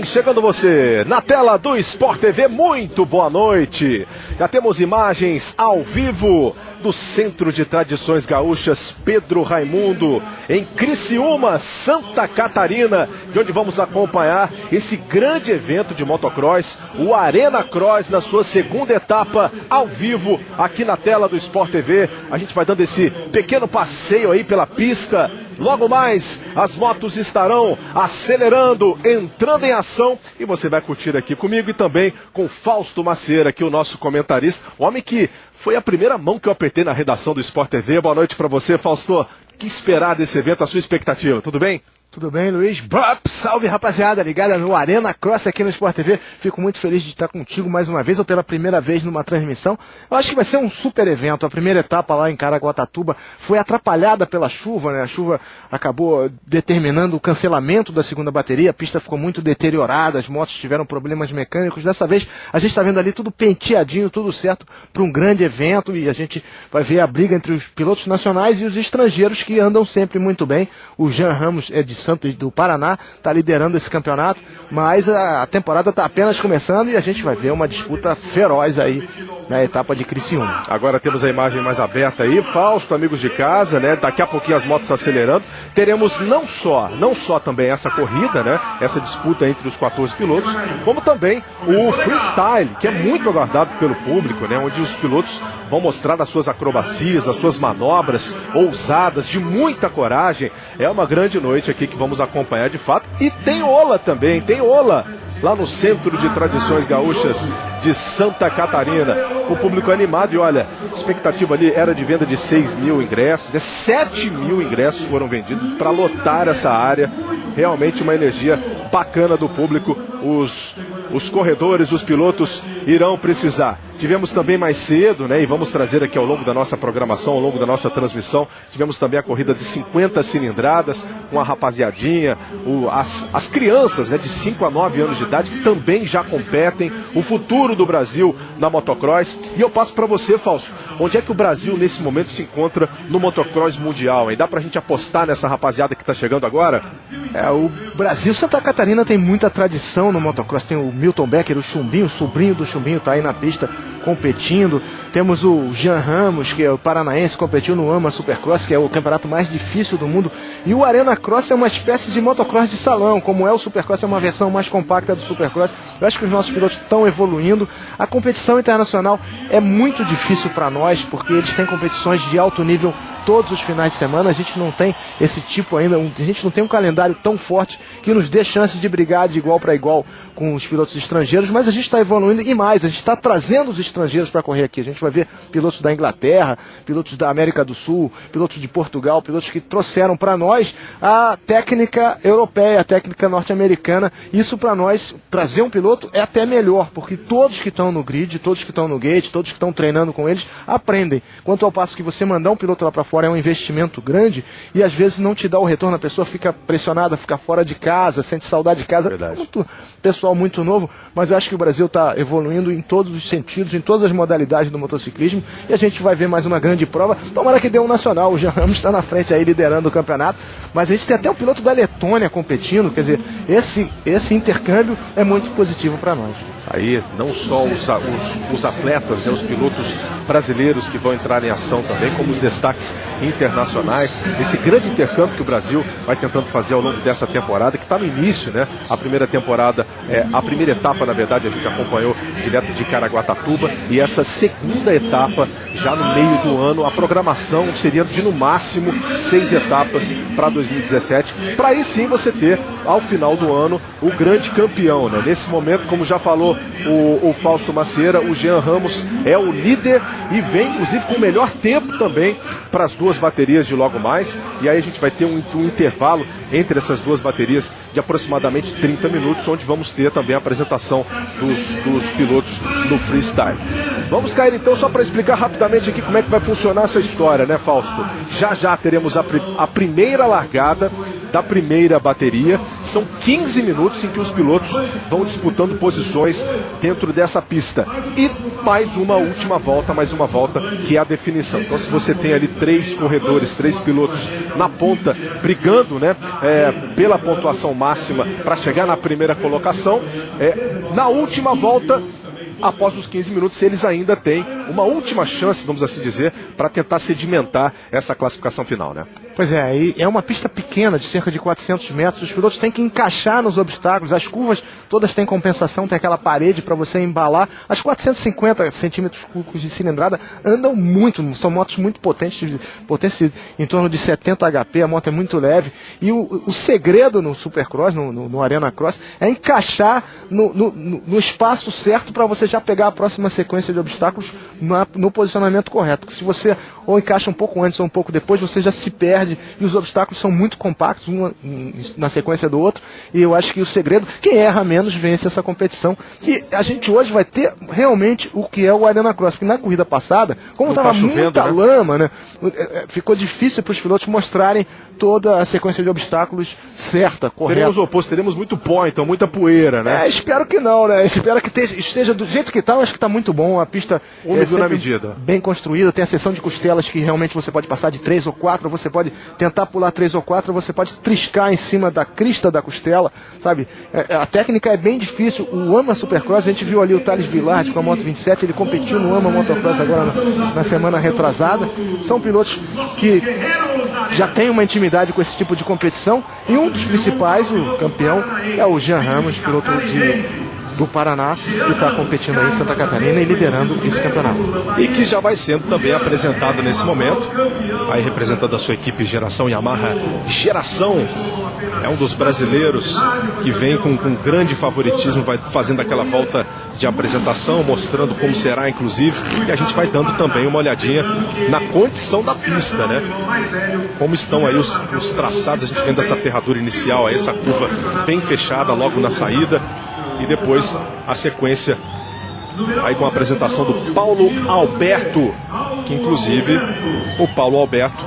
chegando você na tela do Sport TV, muito boa noite. Já temos imagens ao vivo do Centro de Tradições Gaúchas Pedro Raimundo, em Criciúma, Santa Catarina, de onde vamos acompanhar esse grande evento de motocross, o Arena Cross, na sua segunda etapa, ao vivo, aqui na tela do Sport TV. A gente vai dando esse pequeno passeio aí pela pista. Logo mais, as motos estarão acelerando, entrando em ação, e você vai curtir aqui comigo e também com Fausto Macieira, aqui o nosso comentarista, o homem que foi a primeira mão que eu apertei na redação do Sport TV. Boa noite para você, Fausto. O que esperar desse evento, a sua expectativa? Tudo bem? Tudo bem, Luiz? Salve, rapaziada, ligada no Arena Cross aqui no Sport TV. Fico muito feliz de estar contigo mais uma vez, ou pela primeira vez numa transmissão. Eu acho que vai ser um super evento. A primeira etapa lá em Caraguatatuba foi atrapalhada pela chuva, né? A chuva acabou determinando o cancelamento da segunda bateria, a pista ficou muito deteriorada, as motos tiveram problemas mecânicos. Dessa vez a gente está vendo ali tudo penteadinho, tudo certo para um grande evento, e a gente vai ver a briga entre os pilotos nacionais e os estrangeiros, que andam sempre muito bem. O Jean Ramos é de Santos do Paraná, está liderando esse campeonato, mas a temporada está apenas começando e a gente vai ver uma disputa feroz aí na etapa de Criciúma. Agora temos a imagem mais aberta aí, Fausto, amigos de casa, né? Daqui a pouquinho as motos acelerando. Teremos não só também essa corrida, né? Essa disputa entre os 14 pilotos, como também o freestyle, que é muito aguardado pelo público, né? Onde os pilotos vão mostrar as suas acrobacias, as suas manobras ousadas, de muita coragem. É uma grande noite aqui que vamos acompanhar de fato. E tem ola também, tem ola lá no Centro de Tradições Gaúchas de Santa Catarina. O público animado, e olha, a expectativa ali era de venda de 6 mil ingressos, 7 mil ingressos foram vendidos para lotar essa área. Realmente uma energia bacana do público. Os corredores, os pilotos irão precisar. Tivemos também mais cedo, né, e vamos trazer aqui ao longo da nossa programação, ao longo da nossa transmissão, tivemos também a corrida de 50 cilindradas, com a rapaziadinha, as crianças, né, de 5 a 9 anos de idade, que também já competem, o futuro do Brasil na motocross. E eu passo para você, Fausto, onde é que o Brasil nesse momento se encontra no motocross mundial, hein? Dá pra gente apostar nessa rapaziada que tá chegando agora? O Brasil, Santa Catarina tem muita tradição no motocross. Tem o Milton Becker, o Chumbinho, o sobrinho do Chumbinho, tá aí na pista competindo. Temos o Jean Ramos, que é o paranaense, competiu no AMA Supercross, que é o campeonato mais difícil do mundo. E o Arena Cross é uma espécie de motocross de salão, como é o Supercross, é uma versão mais compacta do Supercross. Eu acho que os nossos pilotos estão evoluindo. A competição internacional é muito difícil para nós, porque eles têm competições de alto nível todos os finais de semana. A gente não tem esse tipo ainda, a gente não tem um calendário tão forte que nos dê chance de brigar de igual para igual com os pilotos estrangeiros, mas a gente está evoluindo, e mais, a gente está trazendo os estrangeiros para correr aqui. A gente vai ver pilotos da Inglaterra, pilotos da América do Sul, pilotos de Portugal, pilotos que trouxeram para nós a técnica europeia, a técnica norte-americana. Isso para nós, trazer um piloto é até melhor, porque todos que estão no grid, todos que estão no gate, todos que estão treinando com eles, aprendem. Quanto ao passo que você mandar um piloto lá para fora é um investimento grande, e às vezes não te dá o retorno, a pessoa fica pressionada, fica fora de casa, sente saudade de casa. Verdade. Muito pessoal muito novo, mas eu acho que o Brasil está evoluindo em todos os sentidos, em todas as modalidades do motociclismo, e a gente vai ver mais uma grande prova. Tomara que dê um nacional. O Jean Ramos está na frente aí liderando o campeonato, mas a gente tem até um piloto da Letônia competindo. Quer dizer, esse intercâmbio é muito positivo para nós. Aí não só os atletas, né, os pilotos brasileiros que vão entrar em ação também, como os destaques internacionais, esse grande intercâmbio que o Brasil vai tentando fazer ao longo dessa temporada, que está no início, né? A primeira temporada, a primeira etapa, na verdade, a gente acompanhou direto de Caraguatatuba, e essa segunda etapa, já no meio do ano, a programação seria de no máximo 6 etapas para 2017, para aí sim você ter, ao final do ano, o grande campeão, né? Nesse momento, como já falou o Fausto Macieira, o Jean Ramos é o líder e vem inclusive com o melhor tempo também para as duas baterias de logo mais, e aí a gente vai ter um intervalo entre essas duas baterias de aproximadamente 30 minutos, onde vamos ter também a apresentação dos pilotos no freestyle. Vamos cair então só para explicar rapidamente aqui como é que vai funcionar essa história, né, Fausto? Já teremos a primeira largada da primeira bateria, São 15 minutos em que os pilotos vão disputando posições dentro dessa pista. E mais uma última volta que é a definição. Então, se você tem ali 3 corredores, 3 pilotos na ponta, brigando, né, pela pontuação máxima para chegar na primeira colocação, na última volta, após os 15 minutos, eles ainda têm uma última chance, vamos assim dizer, para tentar sedimentar essa classificação final, né? Pois é, e é uma pista pequena, de cerca de 400 metros, os pilotos têm que encaixar nos obstáculos, as curvas todas têm compensação, tem aquela parede para você embalar, as 450 centímetros cúbicos de cilindrada andam muito, são motos muito potentes em torno de 70 HP, a moto é muito leve, e o segredo no Supercross, no Arena Cross, é encaixar no espaço certo para você já pegar a próxima sequência de obstáculos no posicionamento correto, porque se você ou encaixa um pouco antes ou um pouco depois, você já se perde, e os obstáculos são muito compactos, um na sequência do outro, e eu acho que o segredo, quem erra menos vence essa competição, e a gente hoje vai ter realmente o que é o Arena Cross, porque na corrida passada, como estava muita lama, né, ficou difícil para os pilotos mostrarem toda a sequência de obstáculos certa, correta. Teremos o oposto, teremos muito pó, então muita poeira, né? Espero que não, né? Espero que esteja do jeito que está, acho que está muito bom, a pista na medida. Bem construída, tem a seção de costelas que realmente você pode passar de 3 ou 4, você pode tentar pular 3 ou 4, você pode triscar em cima da crista da costela, sabe? A técnica é bem difícil. O AMA Supercross, a gente viu ali o Thales Villard com a Moto 27, ele competiu no AMA Motocross agora na semana retrasada. São pilotos que já têm uma intimidade com esse tipo de competição, e um dos principais, o campeão, é o Jean Ramos, piloto do Paraná, que está competindo aí em Santa Catarina e liderando esse campeonato. E que já vai sendo também apresentado nesse momento, aí representando a sua equipe Geração Yamaha. Geração é um dos brasileiros que vem com grande favoritismo, vai fazendo aquela volta de apresentação, mostrando como será, inclusive, e a gente vai dando também uma olhadinha na condição da pista, né? Como estão aí os traçados, a gente vendo essa ferradura inicial, aí, essa curva bem fechada logo na saída, e depois a sequência aí com a apresentação do Paulo Alberto, que inclusive o Paulo Alberto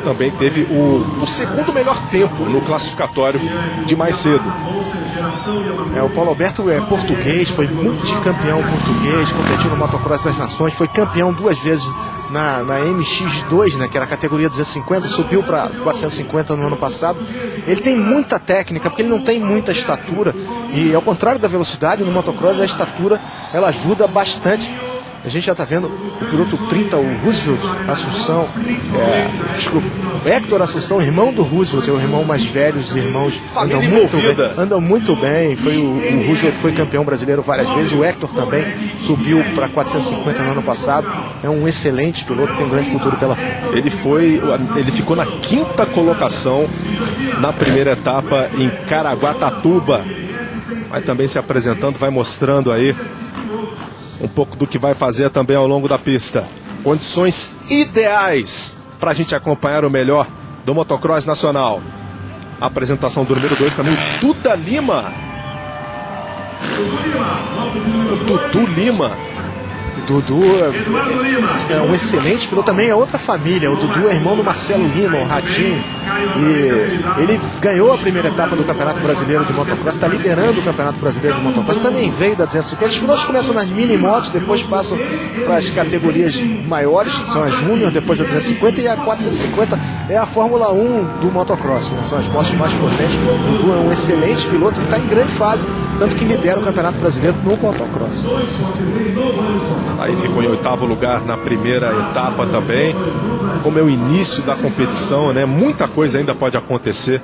também teve o segundo melhor tempo no classificatório de mais cedo. O Paulo Alberto é português, foi multicampeão português, competiu no Motocross das Nações, foi campeão 2 vezes na MX2, né, que era a categoria 250, subiu para 450 no ano passado. Ele tem muita técnica, porque ele não tem muita estatura, e ao contrário da velocidade, no motocross a estatura ela ajuda bastante. A gente já está vendo o piloto 30, o Roosevelt Assunção, o Hector Assunção, irmão do Roosevelt, é o irmão mais velho, os irmãos andam muito bem. Foi o Roosevelt foi campeão brasileiro várias vezes, o Hector também subiu para 450 no ano passado, é um excelente piloto, tem um grande futuro pela frente. Ele ficou na 5ª colocação na primeira etapa em Caraguatatuba, vai também se apresentando, vai mostrando aí um pouco do que vai fazer também ao longo da pista. Condições ideais para a gente acompanhar o melhor do motocross nacional. A apresentação do número 2 também, o Duda Lima. O Dudu Lima. O Dudu é um excelente piloto, também é outra família. O Dudu é irmão do Marcelo Lima, o Ratinho. E ele ganhou a primeira etapa do Campeonato Brasileiro de Motocross, está liderando o Campeonato Brasileiro de Motocross, também veio da 250. Os pilotos começam nas mini-motos, depois passam para as categorias maiores, são as Júnior, depois a 250, e a 450 é a Fórmula 1 do Motocross, né? São as motos mais potentes. O Dudu é um excelente piloto que está em grande fase, tanto que lidera o Campeonato Brasileiro no Motocross. Aí ficou em 8º lugar na primeira etapa também. Como é o início da competição, né? Muita coisa ainda pode acontecer.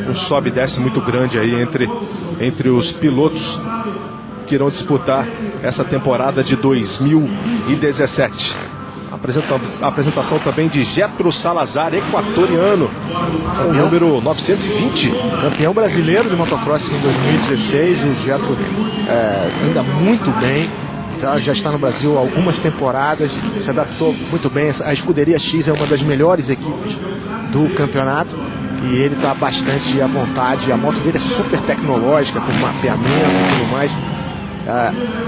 Um sobe e desce muito grande aí entre os pilotos que irão disputar essa temporada de 2017. A apresentação também de Getro Salazar, equatoriano, o número 920. Campeão brasileiro de motocross em 2016. O Getro anda muito bem. Já está no Brasil há algumas temporadas, se adaptou muito bem. A Escuderia X é uma das melhores equipes do campeonato e ele está bastante à vontade. A moto dele é super tecnológica, com mapeamento e tudo mais.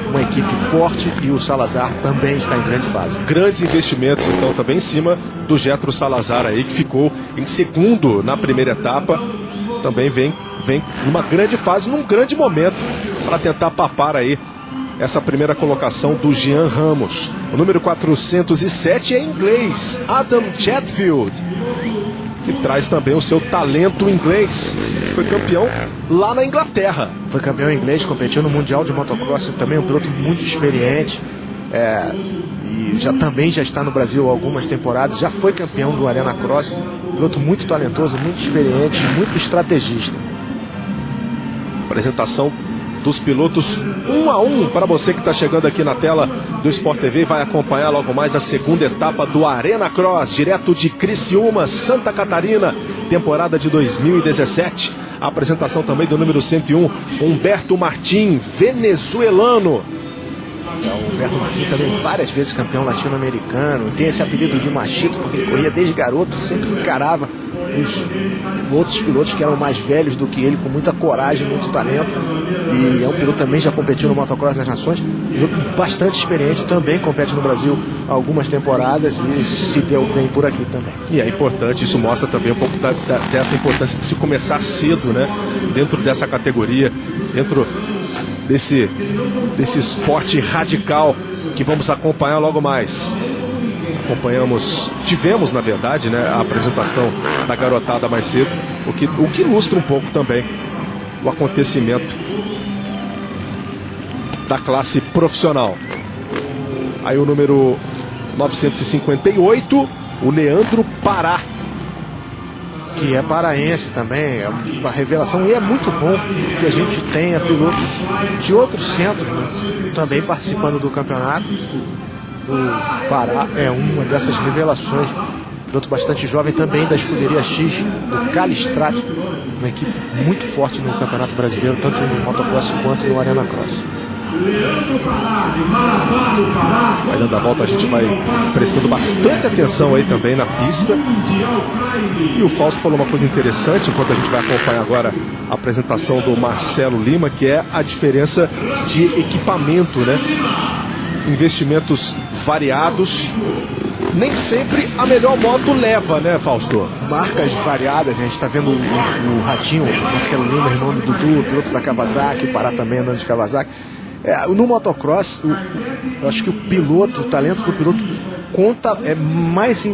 Uma equipe forte, e o Salazar também está em grande fase. Grandes investimentos então também em cima do Getro Salazar aí, que ficou em segundo na primeira etapa. também vem numa grande fase, num grande momento para tentar papar aí essa primeira colocação do Jean Ramos. O número 407 é inglês, Adam Chatfield, que traz também o seu talento inglês. Foi campeão lá na Inglaterra. Foi campeão inglês, competiu no Mundial de Motocross, também um piloto muito experiente. E já está no Brasil há algumas temporadas, já foi campeão do Arena Cross. Piloto muito talentoso, muito experiente, muito estrategista. Apresentação dos pilotos um a um para você que está chegando aqui na tela do Sport TV e vai acompanhar logo mais a segunda etapa do Arena Cross, direto de Criciúma, Santa Catarina, temporada de 2017. A apresentação também do número 101, Humberto Martin, venezuelano. O Humberto Martin também várias vezes campeão latino-americano, tem esse apelido de machito porque ele corria desde garoto, sempre encarava os outros pilotos que eram mais velhos do que ele, com muita coragem, muito talento. E é um piloto também, já competiu no Motocross das Nações, piloto bastante experiente, também compete no Brasil há algumas temporadas e se deu bem por aqui também. E é importante, isso mostra também um pouco dessa importância de se começar cedo, né? Dentro dessa categoria, dentro desse esporte radical que vamos acompanhar logo mais. Tivemos na verdade, né, a apresentação da garotada mais cedo, o que ilustra um pouco também o acontecimento da classe profissional. Aí o número 958, o Leandro Pará, que é paraense também, é uma revelação, e é muito bom que a gente tenha pilotos de outros centros, né, também participando do campeonato. O Pará é uma dessas revelações, piloto bastante jovem também da escuderia X, do Calistrate, uma equipe muito forte no Campeonato Brasileiro, tanto no Motocross quanto no Arena Cross. Vai dando a volta, a gente vai prestando bastante atenção aí também na pista. E o Fausto falou uma coisa interessante, enquanto a gente vai acompanhar agora a apresentação do Marcelo Lima, que é a diferença de equipamento, né? Investimentos variados, nem sempre a melhor moto leva, né, Fausto? Marcas variadas, a gente está vendo o Ratinho, o Marcelo Lima, irmão do Dudu, piloto da Kawasaki, o Pará também andando de Kawasaki. No motocross, eu acho que o talento do piloto conta, é mais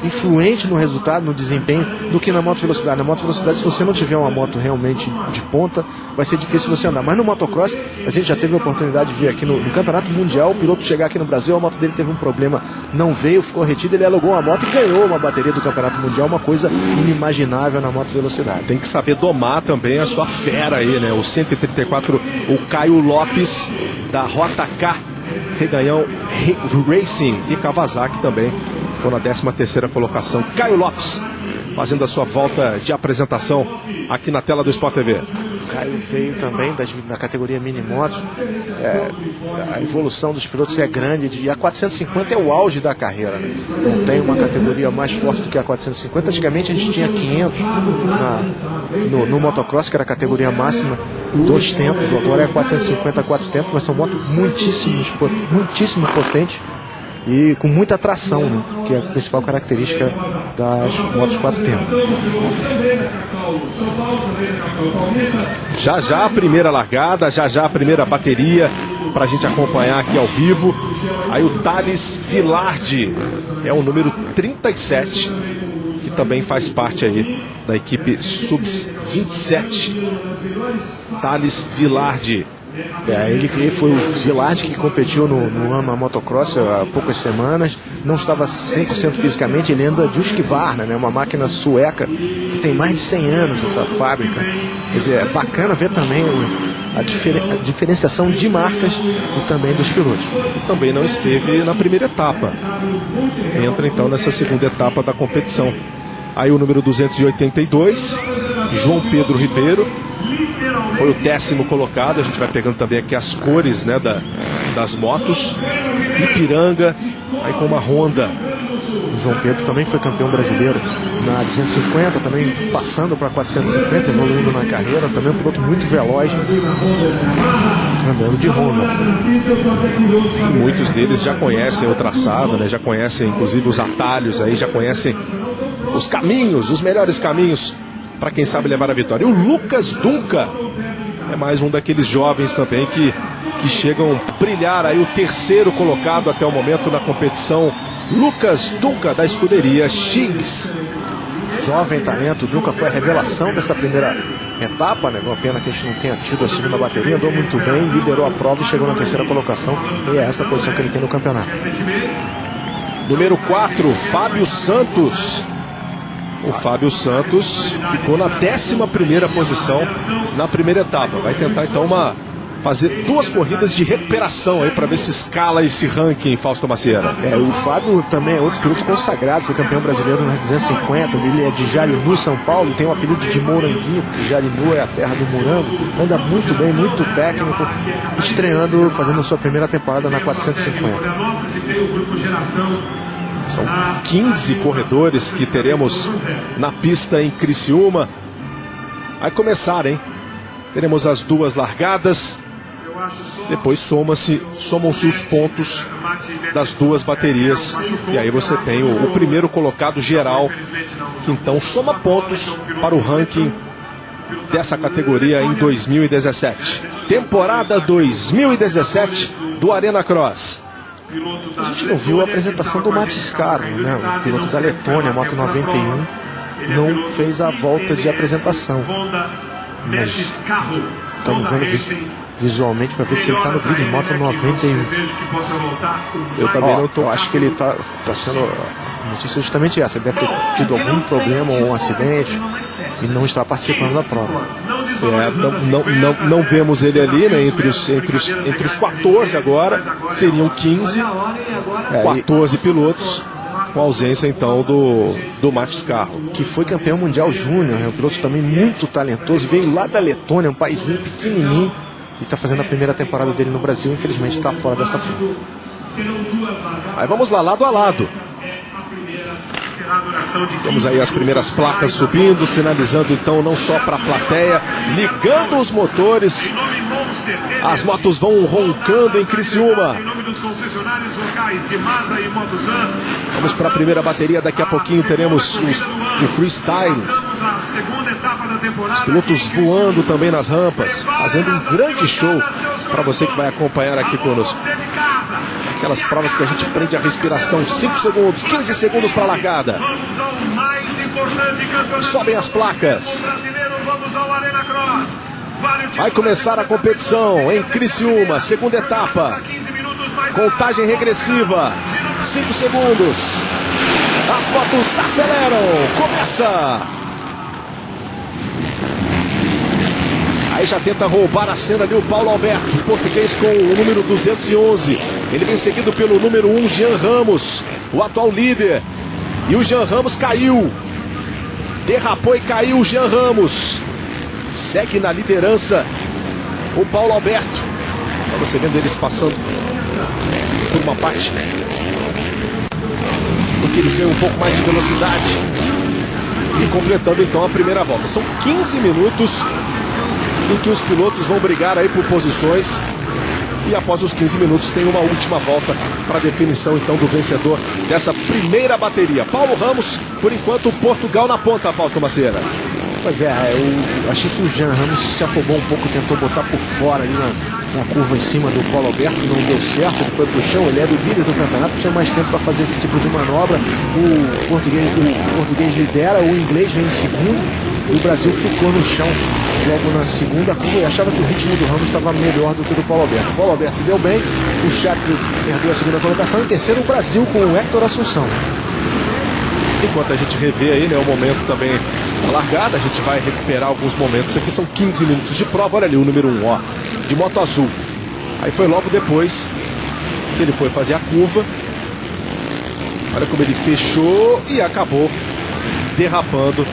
influente no resultado, no desempenho, do que na moto velocidade. Na moto velocidade, se você não tiver uma moto realmente de ponta, vai ser difícil você andar. Mas no motocross, a gente já teve a oportunidade de ver aqui no Campeonato Mundial, o piloto chegar aqui no Brasil, a moto dele teve um problema, não veio, ficou retida, ele alugou uma moto e ganhou uma bateria do Campeonato Mundial, uma coisa inimaginável na moto velocidade. Tem que saber domar também a sua fera aí, né? O 134, o Caio Lopes, da Rota K, Reganhão Racing, e Kawasaki também ficou na 13ª colocação. Caio Lopes fazendo a sua volta de apresentação aqui na tela do Sport TV. O Caio veio também da categoria Minimotos. A evolução dos pilotos é grande, e a 450 é o auge da carreira, né? Não tem uma categoria mais forte do que a 450. Antigamente a gente tinha 500 no motocross, que era a categoria máxima, 2 tempos. Agora é 450 4 tempos, mas são motos muitíssimo potentes e com muita tração, né? Que é a principal característica das motos 4 tempos. Já a primeira largada, já a primeira bateria para a gente acompanhar aqui ao vivo. Aí o Thales Vilardi é o número 37, que também faz parte aí da equipe Sub-27. Thales Vilardi. Ele foi o Vilardi que competiu no AMA Motocross há poucas semanas, não estava 100% fisicamente. Ele anda de Husqvarna, né, uma máquina sueca que tem mais de 100 anos essa fábrica. Quer dizer, é bacana ver também a diferenciação de marcas e também dos pilotos. Também não esteve na primeira etapa, entra então nessa segunda etapa da competição. Aí o número 282, João Pedro Ribeiro, foi o 10º colocado. A gente vai pegando também aqui as cores, né, das motos. Ipiranga, aí com uma Honda. O João Pedro também foi campeão brasileiro na 250, também passando para 450, evoluindo na carreira. Também um piloto muito veloz, andando de Honda. E muitos deles já conhecem o traçado, né, já conhecem inclusive os atalhos, aí já conhecem os caminhos, os melhores caminhos para quem sabe levar a vitória. E o Lucas Dunca é mais um daqueles jovens também que chegam a brilhar aí, o terceiro colocado até o momento na competição. Lucas Dunca, da escuderia Xings. Jovem talento, Dunca foi a revelação dessa primeira etapa, né? Uma pena que a gente não tenha tido a segunda bateria, andou muito bem, liderou a prova e chegou na terceira colocação, e é essa a posição que ele tem no campeonato. Número 4, Fábio Santos. O Fábio Santos ficou na 11ª posição na primeira etapa. Vai tentar então fazer 2 corridas de recuperação aí para ver se escala esse ranking, Fausto Macieira. O Fábio também é outro piloto consagrado, foi campeão brasileiro nas 250, ele é de Jarinu, São Paulo, tem o apelido de Moranguinho, porque Jarinu é a terra do morango, anda muito bem, muito técnico, estreando, fazendo a sua primeira temporada na 450. São 15 corredores que teremos na pista em Criciúma. Vai começar, hein? Teremos as 2 largadas. Depois somam-se os pontos das 2 baterias. E aí você tem o primeiro colocado geral, que então soma pontos para o ranking dessa categoria em 2017. Temporada 2017 do Arena Cross. A gente não viu a apresentação do Matis Carlo, né? O piloto da Letônia, Moto 91, não fez a volta de apresentação. Mas estamos vendo visualmente para ver se ele está no grid de Moto 91. Eu também não tô. Eu acho que ele está sendo. A notícia é justamente essa. Ele deve ter tido algum problema ou um acidente e não está participando da prova. Não vemos ele ali, né, entre os 14 agora, seriam 15, 14 pilotos, com ausência então do Matis Carlo. Que foi campeão mundial júnior, é um piloto também muito talentoso, veio lá da Letônia, um paísinho pequenininho, e está fazendo a primeira temporada dele no Brasil, infelizmente está fora dessa prova. Aí vamos lá, lado a lado. Temos aí as primeiras placas subindo, sinalizando então não só para a plateia, ligando os motores. As motos vão roncando em Criciúma. Vamos para a primeira bateria, daqui a pouquinho teremos o freestyle. Os pilotos voando também nas rampas, fazendo um grande show para você que vai acompanhar aqui conosco. Aquelas provas que a gente prende a respiração, 5 segundos, 15 segundos para a largada. Sobem as placas. Vai começar a competição em Criciúma, segunda etapa. Contagem regressiva, 5 segundos. As motos aceleram, começa. Aí já tenta roubar a cena ali o Paulo Alberto, português com o número 211. Ele vem seguido pelo número 1, Jean Ramos, o atual líder. E o Jean Ramos caiu. Derrapou e caiu o Jean Ramos. Segue na liderança o Paulo Alberto. Tá você vendo eles passando por uma parte, porque eles ganham um pouco mais de velocidade. E completando então a primeira volta. São 15 minutos em que os pilotos vão brigar aí por posições. E após os 15 minutos tem uma última volta para a definição então do vencedor dessa primeira bateria. Paulo Ramos, por enquanto, Portugal na ponta, Fausto Macieira. Pois é, eu achei que o Jean Ramos se afobou um pouco, tentou botar por fora ali na curva em cima do Paulo Alberto, não deu certo, ele foi pro chão, ele era o líder do campeonato, tinha mais tempo para fazer esse tipo de manobra. O português lidera, o inglês vem em segundo, e o Brasil ficou no chão logo na segunda curva e achava que o ritmo do Ramos estava melhor do que o do Paulo Alberto. O Paulo Alberto se deu bem, o Chatfield perdeu a segunda colocação, em terceiro o Brasil com o Héctor Assunção. Enquanto a gente revê aí, né, o momento também da largada, a gente vai recuperar alguns momentos. Aqui são 15 minutos de prova, olha ali o número 1, ó, de moto azul. Aí foi logo depois que ele foi fazer a curva. Olha como ele fechou e acabou derrapando.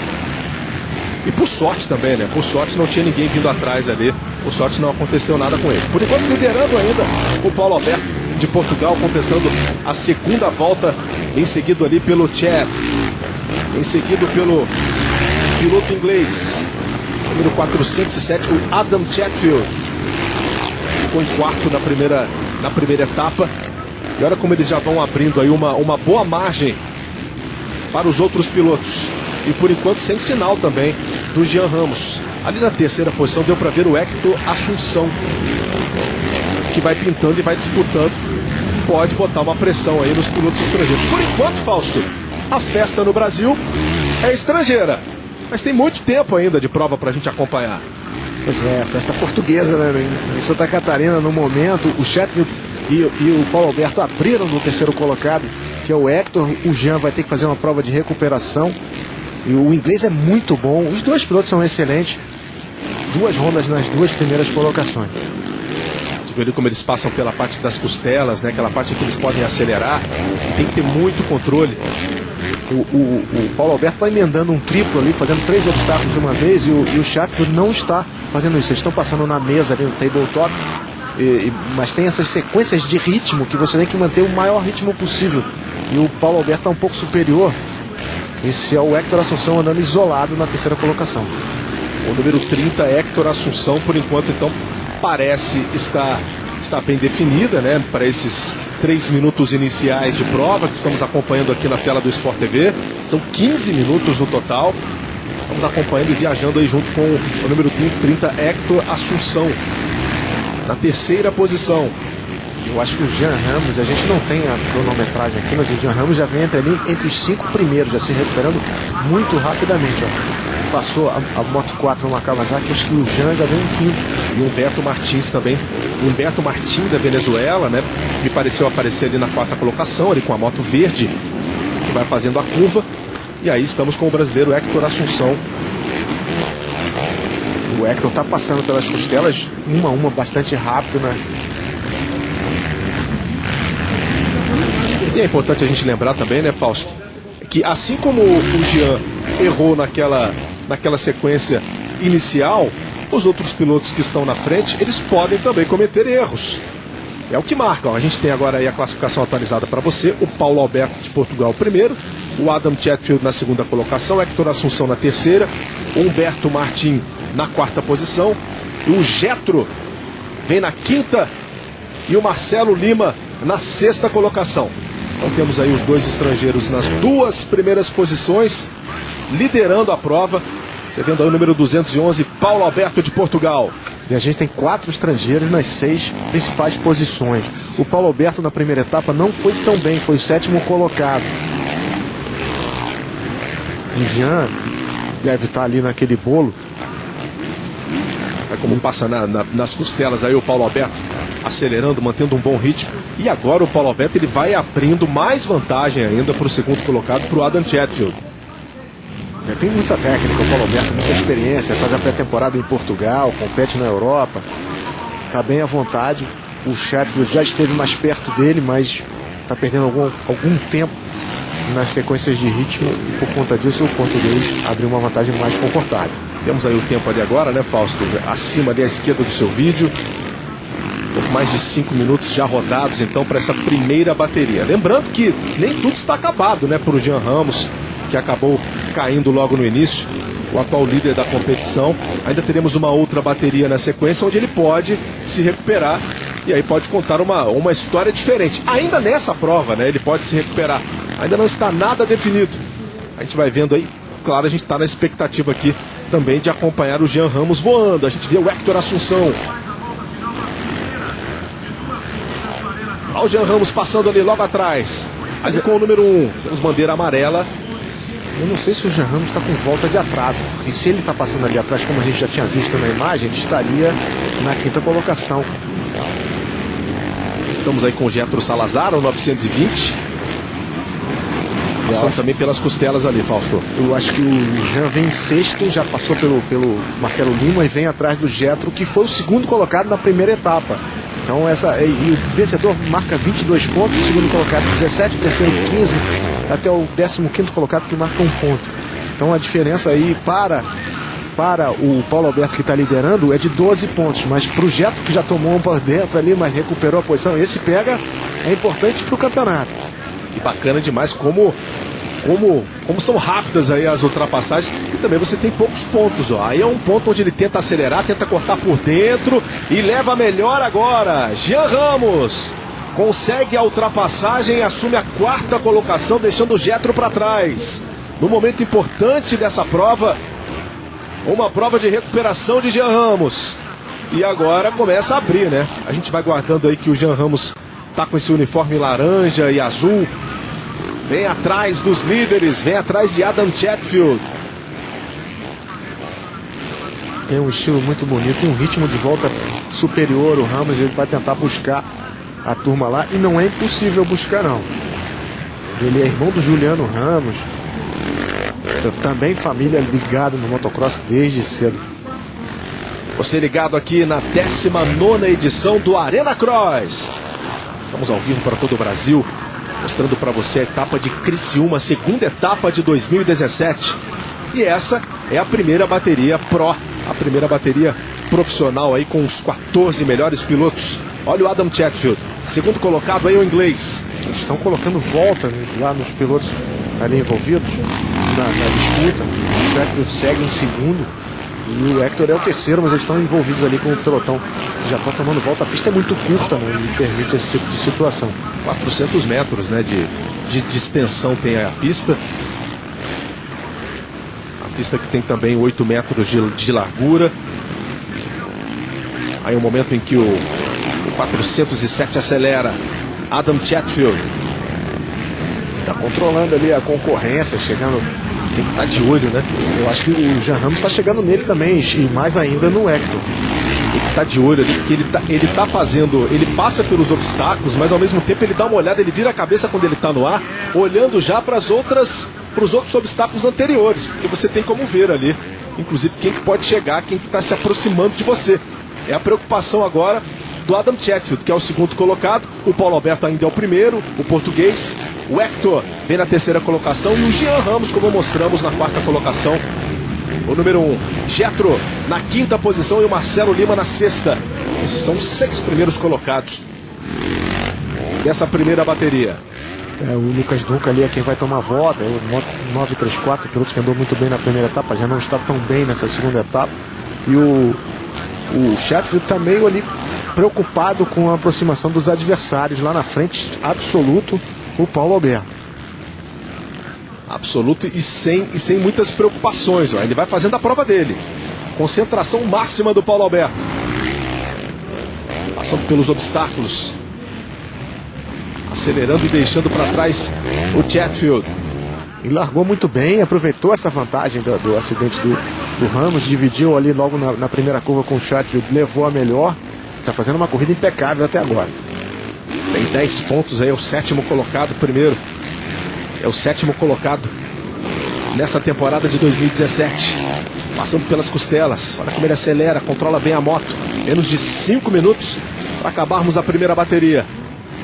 E por sorte também, né? Por sorte não tinha ninguém vindo atrás ali. Por sorte não aconteceu nada com ele. Por enquanto liderando ainda o Paulo Alberto de Portugal, completando a segunda volta, em seguido ali pelo Chad, em seguido pelo piloto inglês, número 407, o Adam Chatfield. Ficou em quarto na primeira etapa. E olha como eles já vão abrindo aí uma boa margem para os outros pilotos. e por enquanto sem sinal também do Jean Ramos. Ali na terceira posição deu para ver o Hector Assunção, que vai pintando e vai disputando. Pode botar uma pressão aí nos pilotos estrangeiros. Por enquanto, Fausto, a festa no Brasil é estrangeira, mas tem muito tempo ainda de prova para a gente acompanhar. Pois é, a festa portuguesa, né? Em Santa Catarina, no momento, o Chetfield e o Paulo Alberto abriram no terceiro colocado, que é o Hector. O Jean vai ter que fazer uma prova de recuperação. E o inglês é muito bom. Os dois pilotos são excelentes. 2 rondas nas 2 primeiras colocações. Você vê ali como eles passam pela parte das costelas, né? Aquela parte que eles podem acelerar. E tem que ter muito controle. O Paulo Alberto vai emendando um triplo ali, fazendo 3 obstáculos de uma vez, e o Chetfield não está fazendo isso. Eles estão passando na mesa ali no tabletop, mas tem essas sequências de ritmo que você tem que manter o maior ritmo possível. E o Paulo Alberto está um pouco superior. Esse é o Hector Assunção andando isolado na terceira colocação. O número 30, Hector Assunção, por enquanto, então, parece estar bem definida, né? Para esses 3 minutos iniciais de prova que estamos acompanhando aqui na tela do Sport TV. São 15 minutos no total. Estamos acompanhando e viajando aí junto com o número 30, Hector Assunção, na terceira posição. Eu acho que o Jean Ramos, a gente não tem a cronometragem aqui, mas o Jean Ramos já vem entre os 5 primeiros, já se recuperando muito rapidamente. Ó. Passou a Moto 4 no Kawasaki, acho que o Jean já vem em quinto. E o Humberto Martins também. O Humberto Martins da Venezuela, né? Me pareceu aparecer ali na 4ª colocação, ali com a moto verde, que vai fazendo a curva. E aí estamos com o brasileiro Hector Assunção. O Hector está passando pelas costelas, uma a uma, bastante rápido, né? E é importante a gente lembrar também, né, Fausto, que assim como o Jean errou naquela sequência inicial, os outros pilotos que estão na frente, eles podem também cometer erros. É o que marcam. A gente tem agora aí a classificação atualizada para você. O Paulo Alberto de Portugal primeiro, o Adam Chetfield na 2ª colocação, o Hector Assunção na 3ª, o Humberto Martins na 4ª posição, o Getro vem na 5ª e o Marcelo Lima na 6ª colocação. Então temos aí os 2 estrangeiros nas 2 primeiras posições, liderando a prova. Você vendo aí o número 211, Paulo Alberto de Portugal. E a gente tem 4 estrangeiros nas 6 principais posições. O Paulo Alberto na primeira etapa não foi tão bem, foi o 7º colocado. O Jean deve estar ali naquele bolo. É como passa nas costelas aí o Paulo Alberto, acelerando, mantendo um bom ritmo. E agora o Paulo Alberto ele vai abrindo mais vantagem ainda para o 2º colocado, para o Adam Chetfield. Tem muita técnica, o Paulo Alberto, muita experiência, faz a pré-temporada em Portugal, compete na Europa, está bem à vontade. O Chetfield já esteve mais perto dele, mas está perdendo algum tempo nas sequências de ritmo, e por conta disso o português abriu uma vantagem mais confortável. Temos aí o tempo ali agora, né, Fausto? Acima ali à esquerda do seu vídeo. Um pouco mais de 5 minutos já rodados, então, para essa primeira bateria. Lembrando que nem tudo está acabado, né, para o Jean Ramos, que acabou caindo logo no início, o atual líder da competição. Ainda teremos uma outra bateria na sequência, onde ele pode se recuperar, e aí pode contar uma história diferente. Ainda nessa prova, né, ele pode se recuperar. Ainda não está nada definido. A gente vai vendo aí. Claro, a gente está na expectativa aqui também de acompanhar o Jean Ramos voando. A gente vê o Hector Assunção. Olha o Jean Ramos passando ali logo atrás. Aí com o número 1, temos bandeira amarela. Eu não sei se o Jean Ramos está com volta de atraso, porque se ele está passando ali atrás, como a gente já tinha visto na imagem, ele estaria na 5ª colocação. Estamos aí com o Getro Salazar, o 920. Passando também pelas costelas ali, Fausto. Eu acho que o Jean vem em 6º, já passou pelo Marcelo Lima e vem atrás do Getro, que foi o 2º colocado na primeira etapa. Então e o vencedor marca 22 pontos, o 2º colocado 17, o terceiro 15, até o 15º colocado que marca 1 ponto. Então a diferença aí para o Paulo Alberto, que está liderando, é de 12 pontos, mas para o Getro, que já tomou um por dentro ali, mas recuperou a posição, esse pega, é importante para o campeonato. E bacana demais como são rápidas aí as ultrapassagens, e também você tem poucos pontos, ó. Aí é um ponto onde ele tenta acelerar, tenta cortar por dentro e leva melhor agora. Jean Ramos consegue a ultrapassagem e assume a 4ª colocação, deixando o Getro para trás. no momento importante dessa prova, uma prova de recuperação de Jean Ramos. E agora começa a abrir, né? A gente vai guardando aí que o Jean Ramos tá com esse uniforme laranja e azul. Vem atrás dos líderes, vem atrás de Adam Chatfield. Tem um estilo muito bonito, um ritmo de volta superior. O Ramos, ele vai tentar buscar a turma lá, e não é impossível buscar, não. Ele é irmão do Juliano Ramos, também família ligada no motocross desde cedo. Você ligado aqui na 19ª edição do Arena Cross. Estamos ao vivo para todo o Brasil, mostrando para você a etapa de Criciúma, segunda etapa de 2017. E essa é a primeira bateria Pro, a primeira bateria profissional aí com os 14 melhores pilotos. Olha o Adam Chatfield, segundo colocado aí o inglês. Eles estão colocando volta lá nos pilotos ali envolvidos na disputa. O Chatfield segue em segundo e o Hector é o terceiro, mas eles estão envolvidos ali com o pelotão. Já estão tomando volta. A pista é muito curta, né, e permite esse tipo de situação. 400 metros, né, de extensão tem a pista. A pista que tem também 8 metros de largura. Aí o momento em que o 407 acelera. Adam Chatfield está controlando ali a concorrência, chegando. Tem que estar de olho, né? Eu acho que o Jean Ramos está chegando nele também, e mais ainda no Hector. Tem que estar de olho ali, porque ele tá fazendo, ele passa pelos obstáculos, mas ao mesmo tempo ele dá uma olhada, ele vira a cabeça quando ele está no ar, olhando já para os outros obstáculos anteriores, porque você tem como ver ali, inclusive quem que pode chegar, quem que está se aproximando de você. É a preocupação agora do Adam Chatfield, que é o segundo colocado. O Paulo Alberto ainda é o primeiro, o português. O Hector vem na terceira colocação e o Jean Ramos, como mostramos, na quarta colocação. O número 1, Jetro, na quinta posição, e o Marcelo Lima na sexta. Esses são os 6 primeiros colocados dessa primeira bateria. O Lucas Duncan ali é quem vai tomar volta. O 934, o piloto que andou muito bem na primeira etapa, já não está tão bem nessa segunda etapa. E o Chatfield está meio ali preocupado com a aproximação dos adversários. Lá na frente, absoluto, o Paulo Alberto. Absoluto e sem muitas preocupações. Ó. Ele vai fazendo a prova dele. Concentração máxima do Paulo Alberto. Passando pelos obstáculos. Acelerando e deixando para trás o Chatfield. E largou muito bem, aproveitou essa vantagem do acidente do Ramos, dividiu ali logo na primeira curva com o Chatfield, levou a melhor. Está fazendo uma corrida impecável até agora. Tem 10 pontos aí, é o 7º colocado primeiro. É o 7º colocado nessa temporada de 2017. Passando pelas costelas. Olha como ele acelera, controla bem a moto. Menos de 5 minutos para acabarmos a primeira bateria.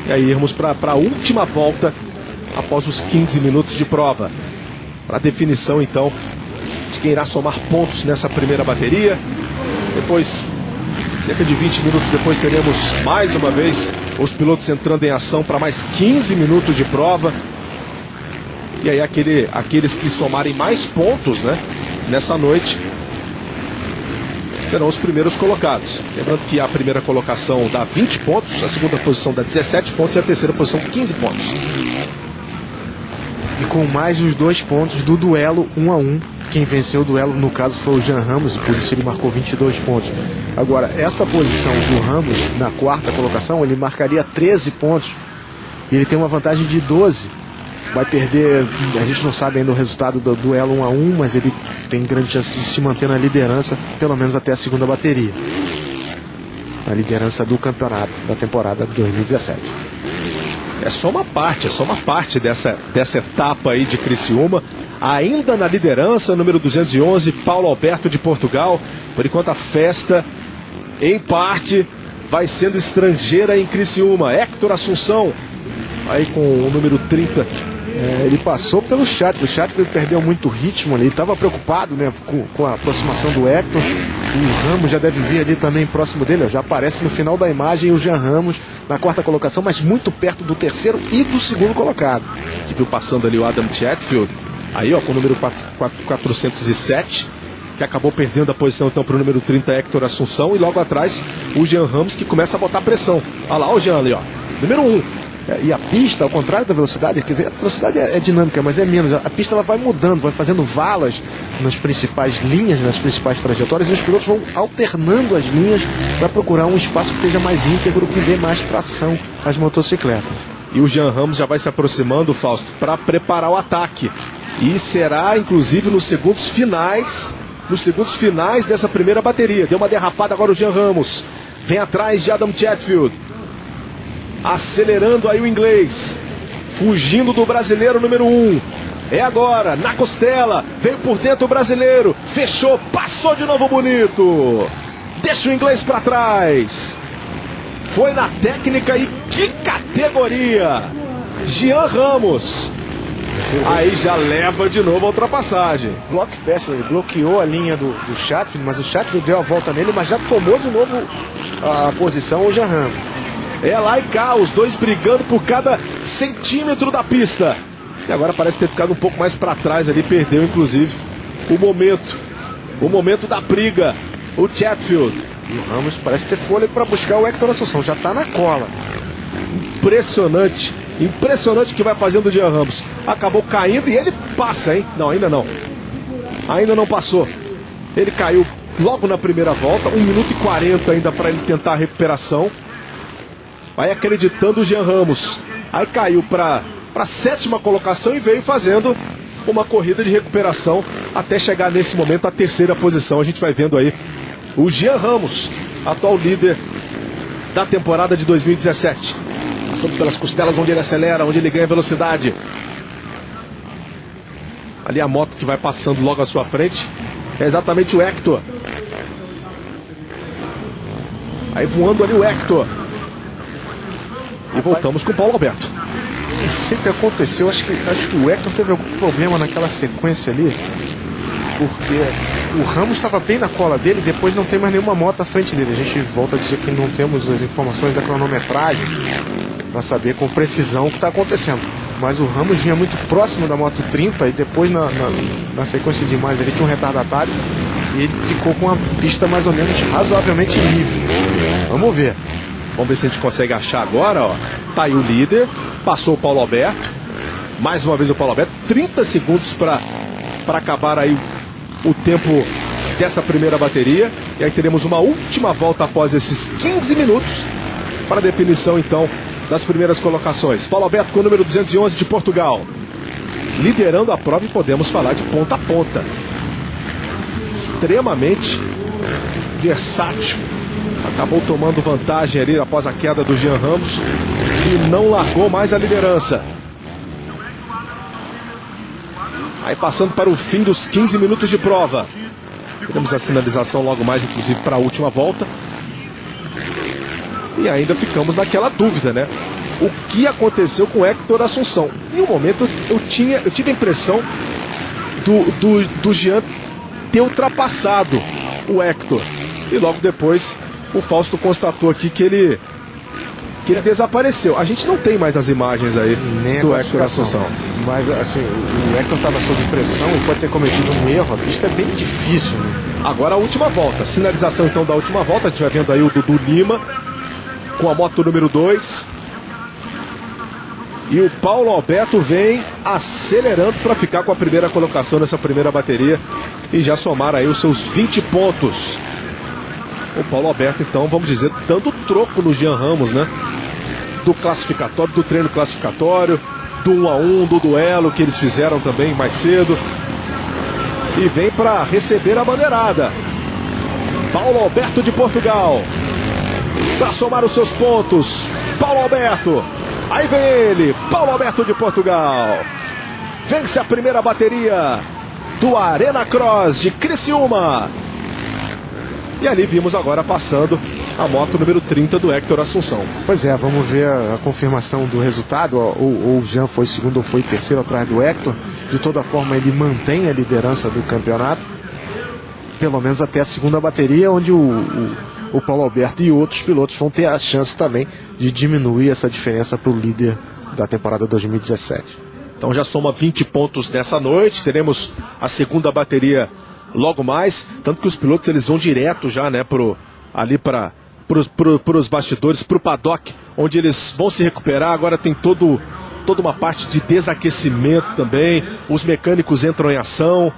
E aí irmos para a última volta após os 15 minutos de prova. Para definição então de quem irá somar pontos nessa primeira bateria. Depois, cerca de 20 minutos depois, teremos mais uma vez os pilotos entrando em ação para mais 15 minutos de prova. E aí aqueles que somarem mais pontos, né, nessa noite serão os primeiros colocados. Lembrando que a primeira colocação dá 20 pontos, a segunda posição dá 17 pontos e a terceira posição 15 pontos. E com mais os 2 pontos do duelo 1 a 1. Quem venceu o duelo, no caso, foi o Jean Ramos, e por isso ele marcou 22 pontos. Agora, essa posição do Ramos, na quarta colocação, ele marcaria 13 pontos. E ele tem uma vantagem de 12. Vai perder, a gente não sabe ainda o resultado do duelo 1 a 1, mas ele tem grande chance de se manter na liderança, pelo menos até a segunda bateria. Na liderança do campeonato da temporada de 2017. É só uma parte dessa etapa aí de Criciúma. Ainda na liderança, número 211, Paulo Alberto de Portugal. Por enquanto a festa, em parte, vai sendo estrangeira em Criciúma. Hector Assunção, aí com o número 30. Ele passou pelo Chatfield. O Chatfield perdeu muito ritmo ali. Ele estava preocupado, né, com a aproximação do Hector. O Ramos já deve vir ali também próximo dele. Ó, já aparece no final da imagem o Jean Ramos na quarta colocação, mas muito perto do terceiro e do segundo colocado. Que viu passando ali o Adam Chatfield. Aí, ó, com o número 407, que acabou perdendo a posição então para o número 30, Hector Assunção. E logo atrás, o Jean Ramos, que começa a botar pressão. Olha lá, o Jean ali, ó. Número 1. E a pista, ao contrário da velocidade, quer dizer, a velocidade é dinâmica, mas é menos. A pista ela vai mudando, vai fazendo valas nas principais linhas, nas principais trajetórias, e os pilotos vão alternando as linhas para procurar um espaço que esteja mais íntegro, que dê mais tração às motocicletas. E o Jean Ramos já vai se aproximando, Fausto, para preparar o ataque. E será, inclusive, nos segundos finais dessa primeira bateria. Deu uma derrapada agora o Jean Ramos. Vem atrás de Adam Chatfield. Acelerando aí o inglês. Fugindo do brasileiro número 1. É agora, na costela. Veio por dentro o brasileiro. Fechou, passou de novo bonito. Deixa o inglês para trás. Foi na técnica e que categoria. Jean Ramos. Aí já leva de novo a ultrapassagem. Ele bloqueou a linha do Chatfield, mas o Chatfield deu a volta nele, mas já tomou de novo a posição o Jean Ramos. É lá e cá, os dois brigando por cada centímetro da pista. E agora parece ter ficado um pouco mais para trás ali, perdeu inclusive o momento da briga. O Chatfield. E o Ramos parece ter fôlego para buscar o Hector Assunção, já está na cola. Impressionante o que vai fazendo o Jean Ramos. Acabou caindo e ele passa, hein? Não, ainda não. Ainda não passou. Ele caiu logo na primeira volta, 1 minuto e 40 ainda para ele tentar a recuperação. Vai acreditando o Jean Ramos. Aí caiu para a 7ª colocação e veio fazendo uma corrida de recuperação até chegar nesse momento à 3ª posição. A gente vai vendo aí o Jean Ramos, atual líder da temporada de 2017. Passando pelas costelas onde ele acelera, onde ele ganha velocidade. Ali a moto que vai passando logo à sua frente é exatamente o Hector. Aí voando ali o Hector. E voltamos com o Paulo Alberto. Não sei o que aconteceu, acho que o Hector teve algum problema naquela sequência ali, porque o Ramos estava bem na cola dele, depois não tem mais nenhuma moto à frente dele. A gente volta a dizer que não temos as informações da cronometragem para saber com precisão o que está acontecendo. Mas o Ramos vinha muito próximo da moto 30 e depois na sequência de imagens ele tinha um retardatário e ele ficou com a pista mais ou menos razoavelmente livre. Vamos ver. Vamos ver se a gente consegue achar agora, ó. Tá aí o líder, passou o Paulo Alberto. Mais uma vez o Paulo Alberto, 30 segundos para acabar aí o tempo dessa primeira bateria. E aí teremos uma última volta após esses 15 minutos para a definição então das primeiras colocações. Paulo Alberto com o número 211 de Portugal, liderando a prova, e podemos falar de ponta a ponta. Extremamente versátil. Acabou tomando vantagem ali após a queda do Jean Ramos e não largou mais a liderança. Aí passando para o fim dos 15 minutos de prova. Temos a sinalização logo mais, inclusive, para a última volta. E ainda ficamos naquela dúvida, né? O que aconteceu com o Hector Assunção? Em um momento eu tive a impressão do Jean ter ultrapassado o Hector. E logo depois o Fausto constatou aqui que ele desapareceu. A gente não tem mais as imagens aí nem do Hector Assunção. Mas assim, o Hector estava sob pressão e pode ter cometido um erro. A pista é bem difícil, né? Agora a última volta. Sinalização então da última volta. A gente vai vendo aí o Dudu Lima com a moto número 2. E o Paulo Alberto vem acelerando para ficar com a primeira colocação nessa primeira bateria e já somar aí os seus 20 pontos. O Paulo Alberto, então, vamos dizer, dando troco no Jean Ramos, né? Do classificatório, do treino classificatório, do 1 a 1, do duelo que eles fizeram também mais cedo. E vem para receber a bandeirada. Paulo Alberto de Portugal. Para somar os seus pontos. Paulo Alberto. Aí vem ele, Paulo Alberto de Portugal. Vence a primeira bateria do Arena Cross de Criciúma. E ali vimos agora passando a moto número 30 do Hector Assunção. Pois é, vamos ver a confirmação do resultado. Ou o Jean foi segundo ou foi terceiro atrás do Hector. De toda forma, ele mantém a liderança do campeonato. Pelo menos até a segunda bateria, onde o Paulo Alberto e outros pilotos vão ter a chance também de diminuir essa diferença para o líder da temporada 2017. Então já soma 20 pontos nessa noite. Teremos a segunda bateria logo mais, tanto que os pilotos eles vão direto já, né, ali para pros bastidores, pro paddock, onde eles vão se recuperar. Agora tem toda uma parte de desaquecimento também. Os mecânicos entram em ação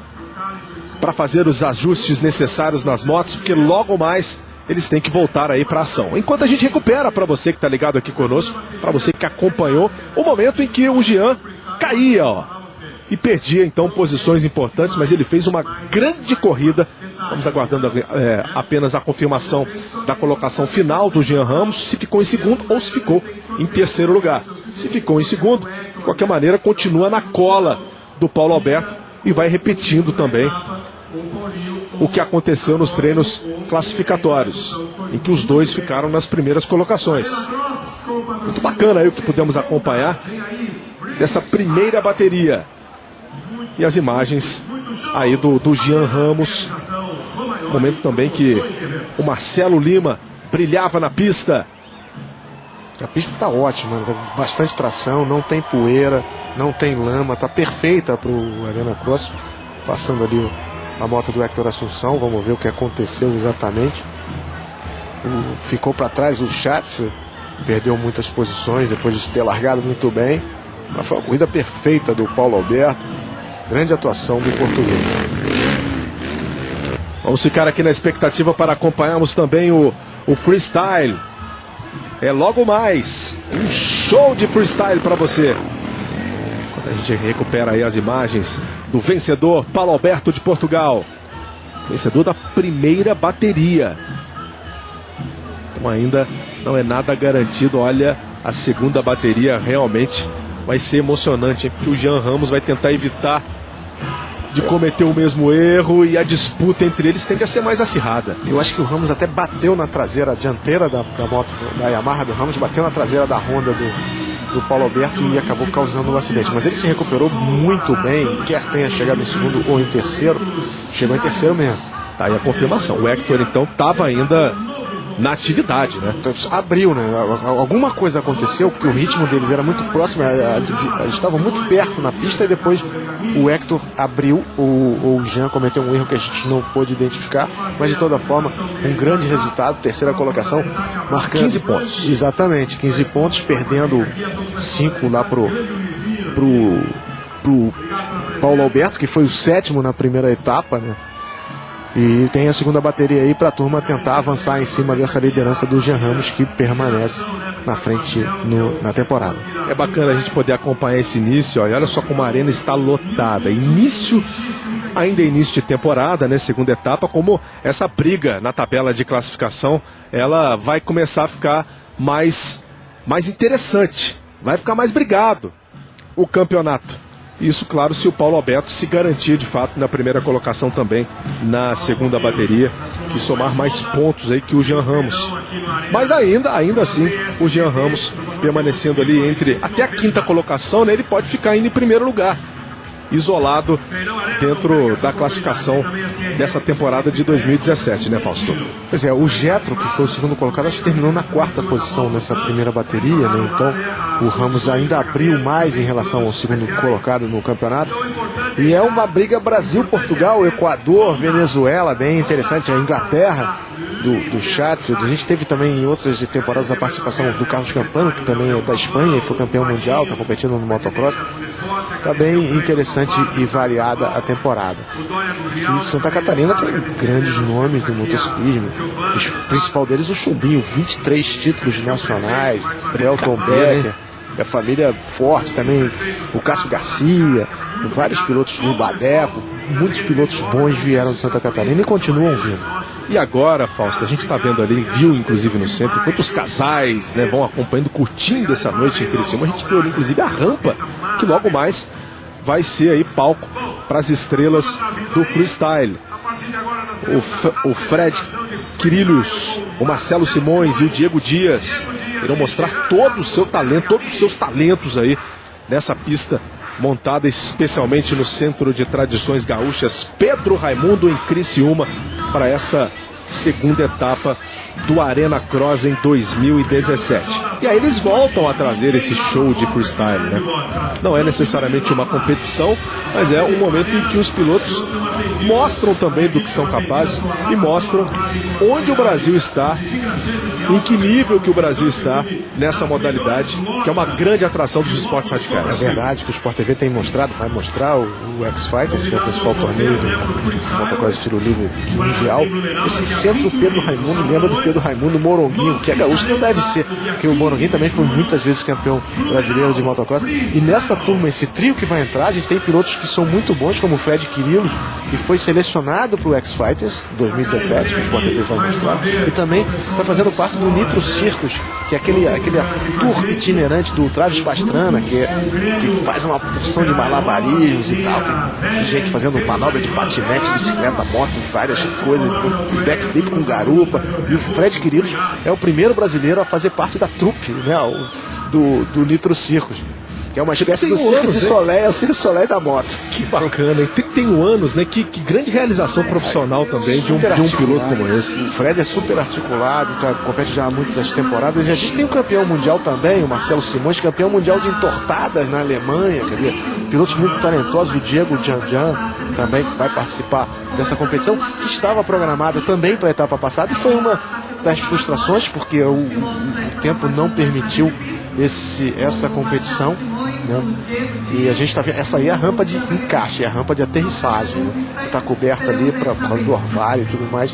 para fazer os ajustes necessários nas motos, porque logo mais eles têm que voltar aí para ação. Enquanto a gente recupera, para você que está ligado aqui conosco, para você que acompanhou, o momento em que o Jean caía, ó, e perdia então posições importantes, mas ele fez uma grande corrida. Estamos aguardando apenas a confirmação da colocação final do Jean Ramos, se ficou em segundo ou se ficou em terceiro lugar. Se ficou em segundo, de qualquer maneira, continua na cola do Paulo Alberto e vai repetindo também o que aconteceu nos treinos classificatórios, em que os dois ficaram nas primeiras colocações. Muito bacana aí o que pudemos acompanhar dessa primeira bateria. E as imagens aí do Jean Ramos. Momento também que o Marcelo Lima brilhava na pista. A pista está ótima, bastante tração, não tem poeira, não tem lama, está perfeita para o Arena Cross. Passando ali a moto do Hector Assunção, vamos ver o que aconteceu exatamente. Ficou para trás o Chatfield, perdeu muitas posições depois de ter largado muito bem. Mas foi uma corrida perfeita do Paulo Alberto, grande atuação do português. Vamos ficar aqui na expectativa para acompanharmos também o freestyle. É logo mais um show de freestyle para você. Quando a gente recupera aí as imagens do vencedor Paulo Alberto de Portugal, vencedor da primeira bateria. Então ainda não é nada garantido. Olha, a segunda bateria realmente vai ser emocionante, hein? Porque o Jean Ramos vai tentar evitar de cometer o mesmo erro e a disputa entre eles tende a ser mais acirrada. Eu acho que o Ramos até bateu na traseira, a dianteira da moto da Yamaha do Ramos bateu na traseira da Honda do Paulo Alberto e acabou causando um acidente. Mas ele se recuperou muito bem, quer tenha chegado em segundo ou em terceiro, chegou em terceiro mesmo. Tá aí a confirmação. O Hector então estava ainda na atividade, né? Então, abriu, né? Alguma coisa aconteceu, porque o ritmo deles era muito próximo, eles estavam muito perto na pista e depois o Hector abriu, o Jean cometeu um erro que a gente não pôde identificar, mas de toda forma, um grande resultado, terceira colocação, marcando 15 pontos. Exatamente, 15 pontos, perdendo 5 lá pro Paulo Alberto, que foi o sétimo na primeira etapa, né? E tem a segunda bateria aí para a turma tentar avançar em cima dessa liderança do Jean Ramos, que permanece na frente na temporada. É bacana a gente poder acompanhar esse início. Olha só como a arena está lotada. Ainda é início de temporada, né? Segunda etapa, como essa briga na tabela de classificação, ela vai começar a ficar mais interessante. Vai ficar mais brigado o campeonato. Isso, claro, se o Paulo Alberto se garantir de fato na primeira colocação também na segunda bateria, e somar mais pontos aí que o Jean Ramos. Mas ainda assim, o Jean Ramos permanecendo ali até a quinta colocação, né, ele pode ficar indo em primeiro lugar, isolado dentro da classificação dessa temporada de 2017, né, Fausto? Pois é, o Jetro, que foi o segundo colocado, acho que terminou na quarta posição nessa primeira bateria, né? Então o Ramos ainda abriu mais em relação ao segundo colocado no campeonato. E é uma briga Brasil-Portugal, Equador, Venezuela, bem interessante, a Inglaterra do Chatfield. A gente teve também em outras temporadas a participação do Carlos Campano, que também é da Espanha e foi campeão mundial, está competindo no motocross. Está bem interessante e variada a temporada. E Santa Catarina tem grandes nomes do motociclismo. O principal deles, o Chumbinho, 23 títulos nacionais, o Elton Becker, a família forte também, o Cássio Garcia, vários pilotos, o Badeco, muitos pilotos bons vieram de Santa Catarina e continuam vindo. E agora, Fausto, a gente está vendo ali, viu inclusive no centro, enquanto os casais, né, vão acompanhando, curtindo essa noite em Criciúma, a gente viu ali inclusive a rampa, que logo mais vai ser aí palco para as estrelas do freestyle. O Fred Quirilius, o Marcelo Simões e o Diego Dias irão mostrar todo o seu talento, todos os seus talentos aí nessa pista montada especialmente no Centro de Tradições Gaúchas Pedro Raimundo em Criciúma, para essa segunda etapa do Arena Cross em 2017. E aí eles voltam a trazer esse show de freestyle, né? Não é necessariamente uma competição, mas é um momento em que os pilotos mostram também do que são capazes e mostram onde o Brasil está, em que nível que o Brasil está nessa modalidade, que é uma grande atração dos esportes radicais. É verdade que o Sport TV tem mostrado, vai mostrar o X-Fighters, que é o principal torneio do motocross estilo livre mundial. Esse centro Pedro Raimundo lembra do Pedro Raimundo Moronguinho, que é gaúcho, não deve ser, porque o Moronguinho também foi muitas vezes campeão brasileiro de motocross. E nessa turma, esse trio que vai entrar, a gente tem pilotos que são muito bons, como o Fred Quirillos, que foi selecionado para o X-Fighters 2017, que o Sport TV vai mostrar, e também está fazendo parte do Nitro Circus, que é aquele tour itinerante do Travis Pastrana, que faz uma porção de malabarismos e tal. Tem gente fazendo manobra de patinete, bicicleta, moto, várias coisas, backflip com garupa. E o Fred Quirillos é o primeiro brasileiro a fazer parte da trupe, né, do Nitro Circus, que é uma espécie do Cirque de Soleil, é o Cirque de Soleil da moto. Que bacana, e 31 anos, né? Que grande realização profissional também de um piloto como esse. O Fred é super articulado, compete já há muitas temporadas. E a gente tem um campeão mundial também, o Marcelo Simões, campeão mundial de entortadas na Alemanha, quer dizer, pilotos muito talentosos, o Diego Janjan também, que vai participar dessa competição, que estava programada também para a etapa passada, e foi uma das frustrações, porque o tempo não permitiu essa competição, né? E a gente está vendo, essa aí é a rampa de encaixe, é a rampa de aterrissagem, né? Está coberta ali por causa do orvalho e tudo mais.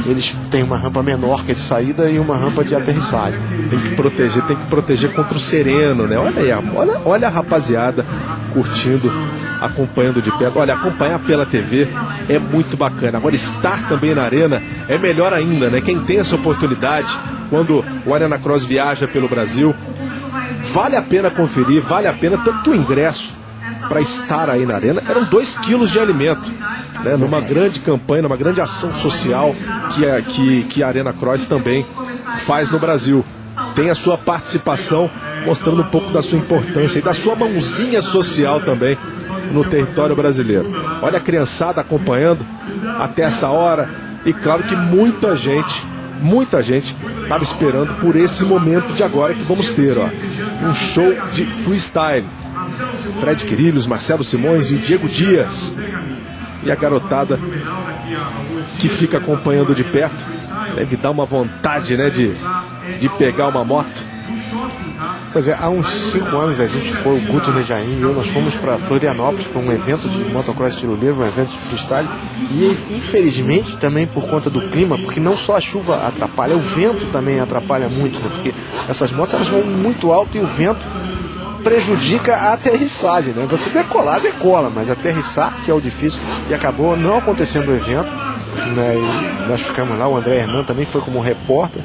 Eles têm uma rampa menor que é de saída e uma rampa de aterrissagem. Tem que proteger contra o sereno, né? Olha aí, olha a rapaziada curtindo, acompanhando de perto. Olha, acompanhar pela TV é muito bacana. Agora, estar também na arena é melhor ainda, né? Quem tem essa oportunidade, quando o Arena Cross viaja pelo Brasil, vale a pena conferir, vale a pena, tanto que o ingresso para estar aí na arena eram 2 quilos de alimento, né? Numa grande campanha, numa grande ação social que a Arena Cross também faz no Brasil. Tem a sua participação, mostrando um pouco da sua importância e da sua mãozinha social também no território brasileiro. Olha a criançada acompanhando até essa hora, e claro que muita gente estava esperando por esse momento de agora que vamos ter, ó, um show de freestyle. Fred Quirillos, Marcelo Simões e Diego Dias. E a garotada que fica acompanhando de perto deve dar uma vontade, né, de pegar uma moto. Pois é, há uns 5 anos a gente foi, o Guto Nejaim e eu, nós fomos para Florianópolis para um evento de motocross estilo livre, um evento de freestyle, e infelizmente também por conta do clima, porque não só a chuva atrapalha, o vento também atrapalha muito, né? Porque essas motos elas vão muito alto e o vento prejudica a aterrissagem, né? Você decola, mas aterrissar que é o difícil, e acabou não acontecendo o evento, né? E nós ficamos lá, o André Hernan também foi como repórter,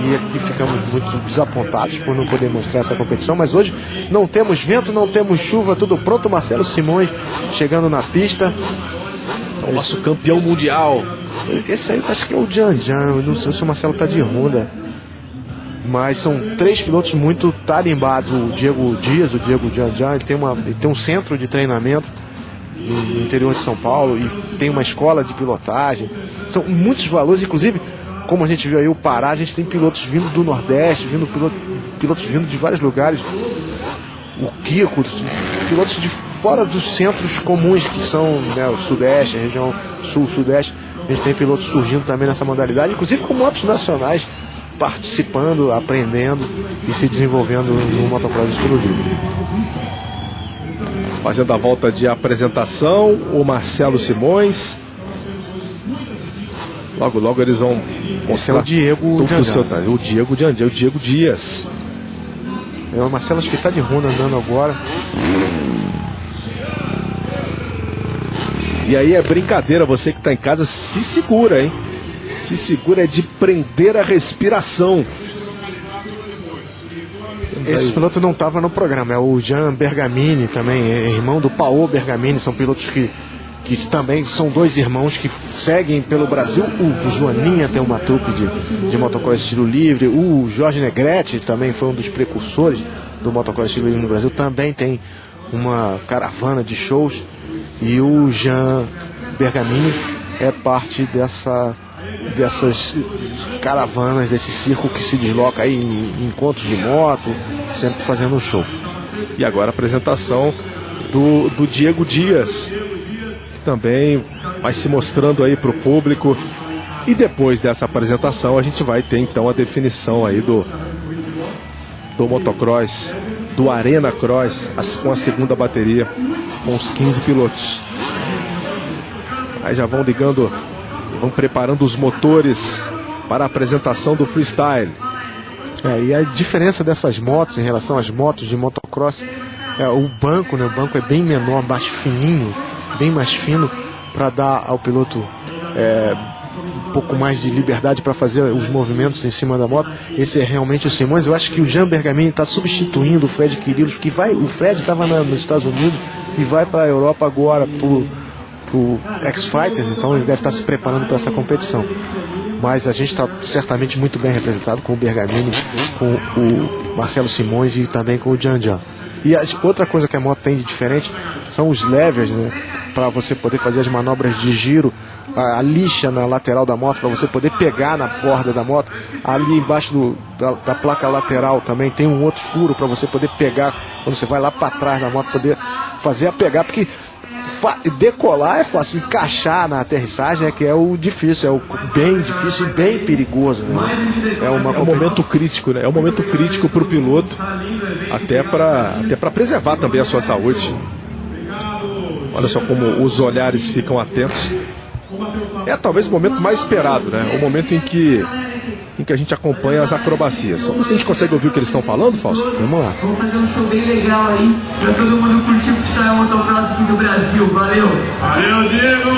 e ficamos muito desapontados por não poder mostrar essa competição. Mas hoje não temos vento, não temos chuva, tudo pronto. Marcelo Simões chegando na pista, o nosso campeão mundial. Esse aí acho que é o Janjan, não sei se o Marcelo tá de Honda, mas são 3 pilotos muito tarimbados. O Diego Dias, o Diego Janjan, ele tem um centro de treinamento no interior de São Paulo e tem uma escola de pilotagem. São muitos valores, inclusive, como a gente viu aí o Pará, a gente tem pilotos vindo do Nordeste, pilotos vindo de vários lugares. O Kiko, pilotos de fora dos centros comuns que são, né, o Sudeste, a região Sul-Sudeste. A gente tem pilotos surgindo também nessa modalidade, inclusive com motos nacionais participando, aprendendo e se desenvolvendo no motocross estilo livre. Fazendo a volta de apresentação, o Marcelo Simões. Logo eles vão mostrar. Esse é o Diego Janjan. O Diego Janjan, o Diego Dias. É o Marcelo, acho que está de Honda andando agora. E aí é brincadeira, você que está em casa, se segura, hein? Se segura, é de prender a respiração. Esse piloto não estava no programa, é o Jean Bergamini também, é irmão do Paolo Bergamini, são pilotos que também são 2 irmãos que seguem pelo Brasil. O Joaninha tem uma trupe de motocross estilo livre, o Jorge Negrete também foi um dos precursores do motocross estilo livre no Brasil, também tem uma caravana de shows, e o Jean Bergamini é parte dessa dessas caravanas, desse circo que se desloca aí em encontros de moto, sempre fazendo um show. E agora a apresentação do Diego Dias, que também vai se mostrando aí para o público. E depois dessa apresentação a gente vai ter então a definição aí do motocross, do Arena Cross, com a segunda bateria, com os 15 pilotos. Aí já vão ligando, vão preparando os motores para a apresentação do freestyle. E a diferença dessas motos em relação às motos de motocross o banco, né? O banco é bem menor, mais fininho, bem mais fino, para dar ao piloto um pouco mais de liberdade para fazer os movimentos em cima da moto. Esse é realmente o Simões. Eu acho que o Jean Bergamini está substituindo o Fred Quirillos, que o Fred estava nos Estados Unidos e vai para a Europa agora pro X-Fighters, então ele deve estar se preparando para essa competição. Mas a gente está certamente muito bem representado com o Bergamini, com o Marcelo Simões e também com o Jean Jean. E outra coisa que a moto tem de diferente são os levers, né? Para você poder fazer as manobras de giro, a lixa na lateral da moto, para você poder pegar na borda da moto. Ali embaixo da placa lateral também tem um outro furo para você poder pegar quando você vai lá para trás da moto, poder fazer a pegar, porque decolar é fácil, encaixar na aterrissagem é que é o difícil, é o bem difícil e bem perigoso, né? É um momento crítico, né? É um momento crítico para o piloto, até para preservar também a sua saúde. Olha só como os olhares ficam atentos. É talvez o momento mais esperado, né? O momento em que a gente acompanha as acrobacias. Vamos ver se a gente consegue ouvir o que eles estão falando, Fausto? Vamos lá. Vamos fazer um show bem legal aí, pra todo mundo curtir o Freestyle Motocross aqui do Brasil. Valeu! Valeu, Diego!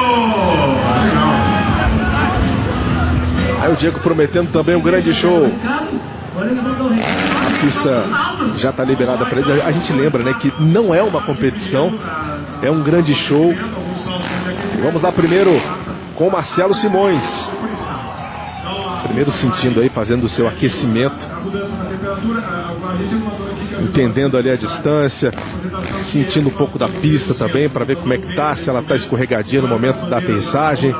Aí o Diego prometendo também um grande show. A pista já está liberada para eles. A gente lembra, né, que não é uma competição, é um grande show. Vamos lá primeiro com o Marcelo Simões. Primeiro sentindo aí, fazendo o seu aquecimento, entendendo ali a distância, sentindo um pouco da pista também, para ver como é que tá, se ela tá escorregadia no momento da aterrissagem.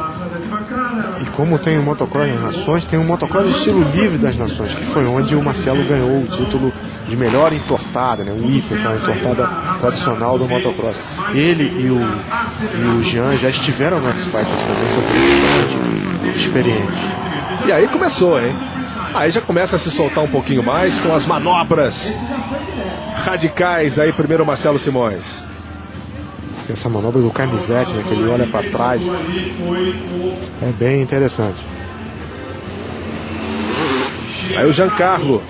E como tem o motocross das nações, tem o motocross estilo livre das nações, que foi onde o Marcelo ganhou o título de melhor entortada, né? O IPA, que é a entortada tradicional do motocross. Ele e o Jean já estiveram no X-Fighters também, são bastante experientes. E aí começou, hein? Aí já começa a se soltar um pouquinho mais com as manobras radicais aí, primeiro Marcelo Simões. Essa manobra do canivete, né, que ele olha para trás, é bem interessante. Aí o Giancarlo.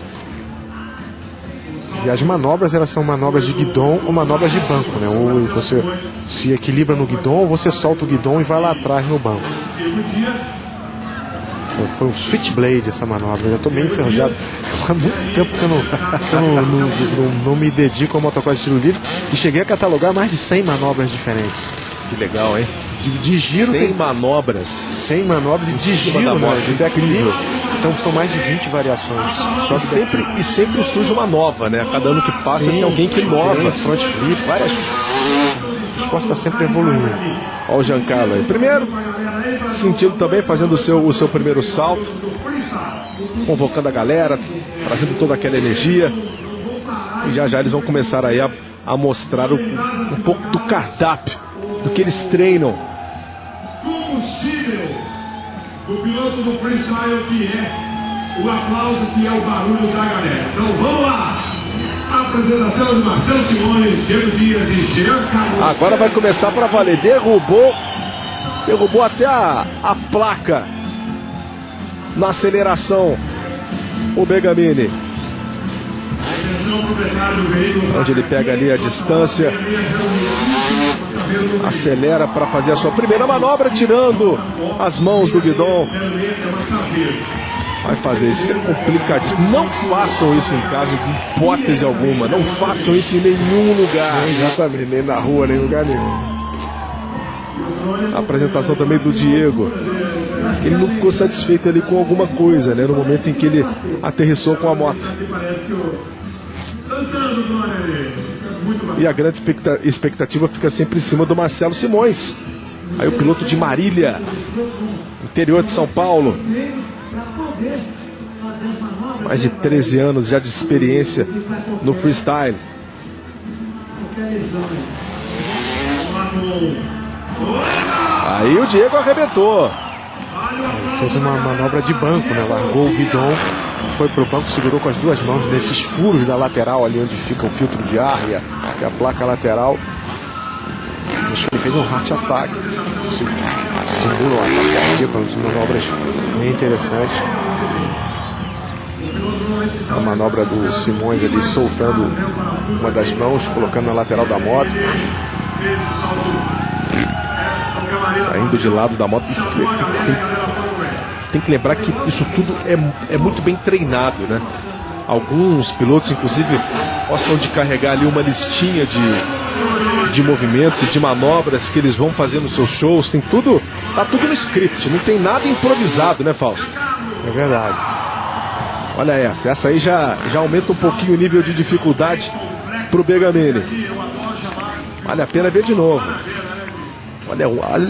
E as manobras, elas são manobras de guidon ou manobras de banco, né? Ou você se equilibra no guidon, ou você solta o guidon e vai lá atrás no banco. Foi um switchblade essa manobra, eu já estou meio enferrujado. Há muito tempo que eu não me dedico ao motocross estilo livre e cheguei a catalogar mais de 100 manobras diferentes. Que legal, hein? De giro 100 manobras. 100 manobras e de giro, da moto, né? Incrível. Então são mais de 20 variações. Só que sempre surge uma nova, né? Cada ano que passa tem alguém que inova. Front flip, várias. O esporte está sempre evoluindo. Olha o Giancarlo aí. Primeiro, sentindo também, fazendo o seu primeiro salto, convocando a galera, trazendo toda aquela energia. E já eles vão começar aí a mostrar um pouco do cardápio, do que eles treinam. Combustível do piloto do freestyle, que é o aplauso, que é o barulho da galera. Então vamos lá! A apresentação de Marcelo Simões, Diego Dias e Jean Carlos. Agora vai começar para valer. Derrubou até a placa na aceleração o Bergamini, onde ele pega ali a distância, acelera para fazer a sua primeira manobra, tirando as mãos do guidão. Vai fazer isso, é complicadíssimo. Não façam isso em casa, em hipótese alguma. Não façam isso em nenhum lugar. Exatamente, nem na rua, nem em lugar nenhum. A apresentação também do Diego. Ele não ficou satisfeito ali com alguma coisa, né? No momento em que ele aterrissou com a moto. E a grande expectativa fica sempre em cima do Marcelo Simões. Aí o piloto de Marília, interior de São Paulo. Mais de 13 anos já de experiência no freestyle. Aí o Diego arrebentou. Fez uma manobra de banco, né? Largou o guidão, foi pro banco, segurou com as duas mãos nesses furos da lateral, ali onde fica o filtro de ar e a placa lateral. Acho que ele fez um heart attack. Simula um ataque cardíaco, umas manobras bem interessantes. A manobra do Simões ali soltando uma das mãos, colocando na lateral da moto. Saindo de lado da moto. Tem que lembrar que isso tudo é muito bem treinado, né? Alguns pilotos, inclusive, gostam de carregar ali uma listinha de movimentos e de manobras que eles vão fazer nos seus shows. Tem tudo, tá tudo no script, não tem nada improvisado, né, Fausto? É verdade. Olha essa aí já aumenta um pouquinho o nível de dificuldade pro Bergamini. Vale a pena ver de novo.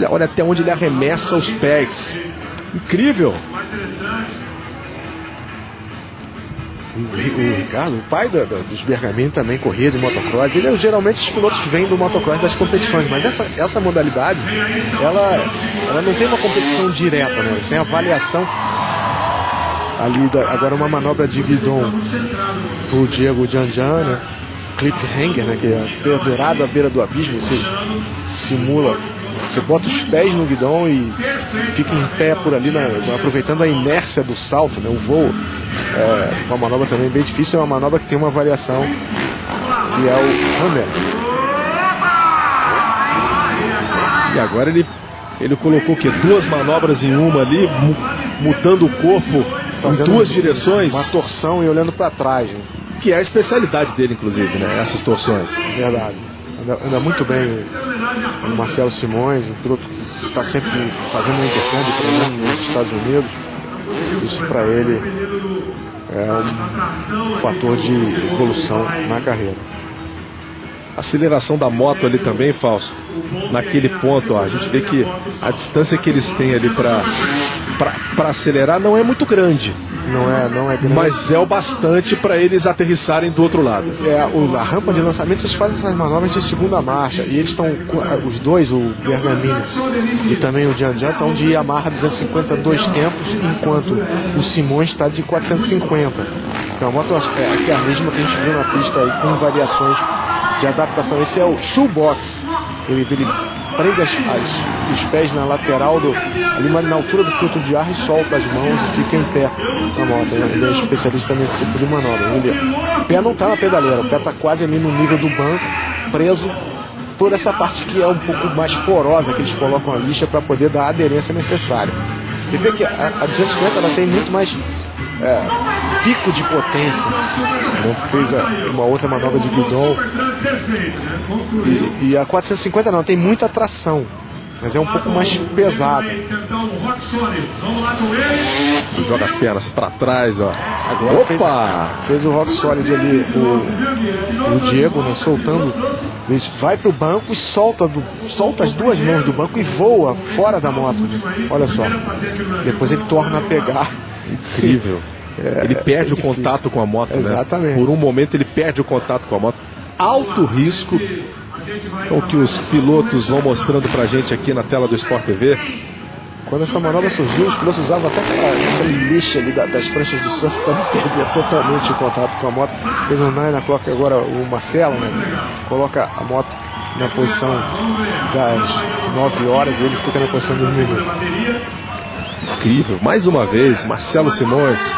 Olha até onde ele arremessa os pés. Incrível. O Ricardo, o pai dos Bergamini, também corria de motocross. Geralmente os pilotos vêm do motocross das competições, mas essa modalidade, ela não tem uma competição direta, né? Tem avaliação ali, agora uma manobra de guidon pro Diego Janjan, né? Cliffhanger, né? Que é pendurado à beira do abismo, você simula. Você bota os pés no guidão e fica em pé por ali, aproveitando a inércia do salto, né? O voo. Uma manobra também bem difícil, é uma manobra que tem uma variação, que é o Hammer. E agora ele colocou que duas manobras em uma ali, mudando o corpo em duas direções. Uma torção e olhando para trás, né? Que é a especialidade dele, inclusive, né? Essas torções. Verdade. Anda muito bem o Marcelo Simões, um piloto que está sempre fazendo um intercâmbio, treinando nos Estados Unidos. Isso para ele é um fator de evolução na carreira. Aceleração da moto ali também, Fausto. Naquele ponto, ó, a gente vê que a distância que eles têm ali para acelerar não é muito grande. Não é grande. Mas é o bastante para eles aterrissarem do outro lado. A rampa de lançamento, eles fazem essas manobras de segunda marcha. E eles estão, os dois, o Bergamini e também o Janjan, estão de Yamaha 250 dois tempos, enquanto o Simões está de 450. Que é uma moto que é a mesma que a gente viu na pista aí, com variações de adaptação. Esse é o shoebox. Ele prende os pés na lateral, ali na altura do filtro de ar, e solta as mãos e fica em pé na moto. Ele é especialista nesse tipo de manobra. O pé não está na pedaleira, o pé está quase ali no nível do banco, preso por essa parte que é um pouco mais porosa, que eles colocam a lixa para poder dar a aderência necessária. E vê que a 250 ela tem muito mais pico de potência. Ele fez uma outra manobra de guidon. E a 450 não, tem muita tração, mas é um pouco mais pesado. Joga as pernas para trás, ó. Agora fez o Rock Solid ali, o Diego, né, soltando. Ele vai pro banco e solta as duas mãos do banco e voa fora da moto. Olha só. Depois ele torna a pegar. Incrível. Ele perde o contato com a moto, exatamente, né? Por um momento ele perde o contato com a moto. Alto risco. É o que os pilotos vão mostrando pra gente aqui na tela do Sport TV. Quando essa manobra surgiu, os pilotos usavam até aquele lixa ali das pranchas de surf para não perder totalmente o contato com a moto. Fez um 9 o'clock agora, o Marcelo, né, coloca a moto na posição das 9 horas e ele fica na posição dos minutos. Incrível. Mais uma vez, Marcelo Simões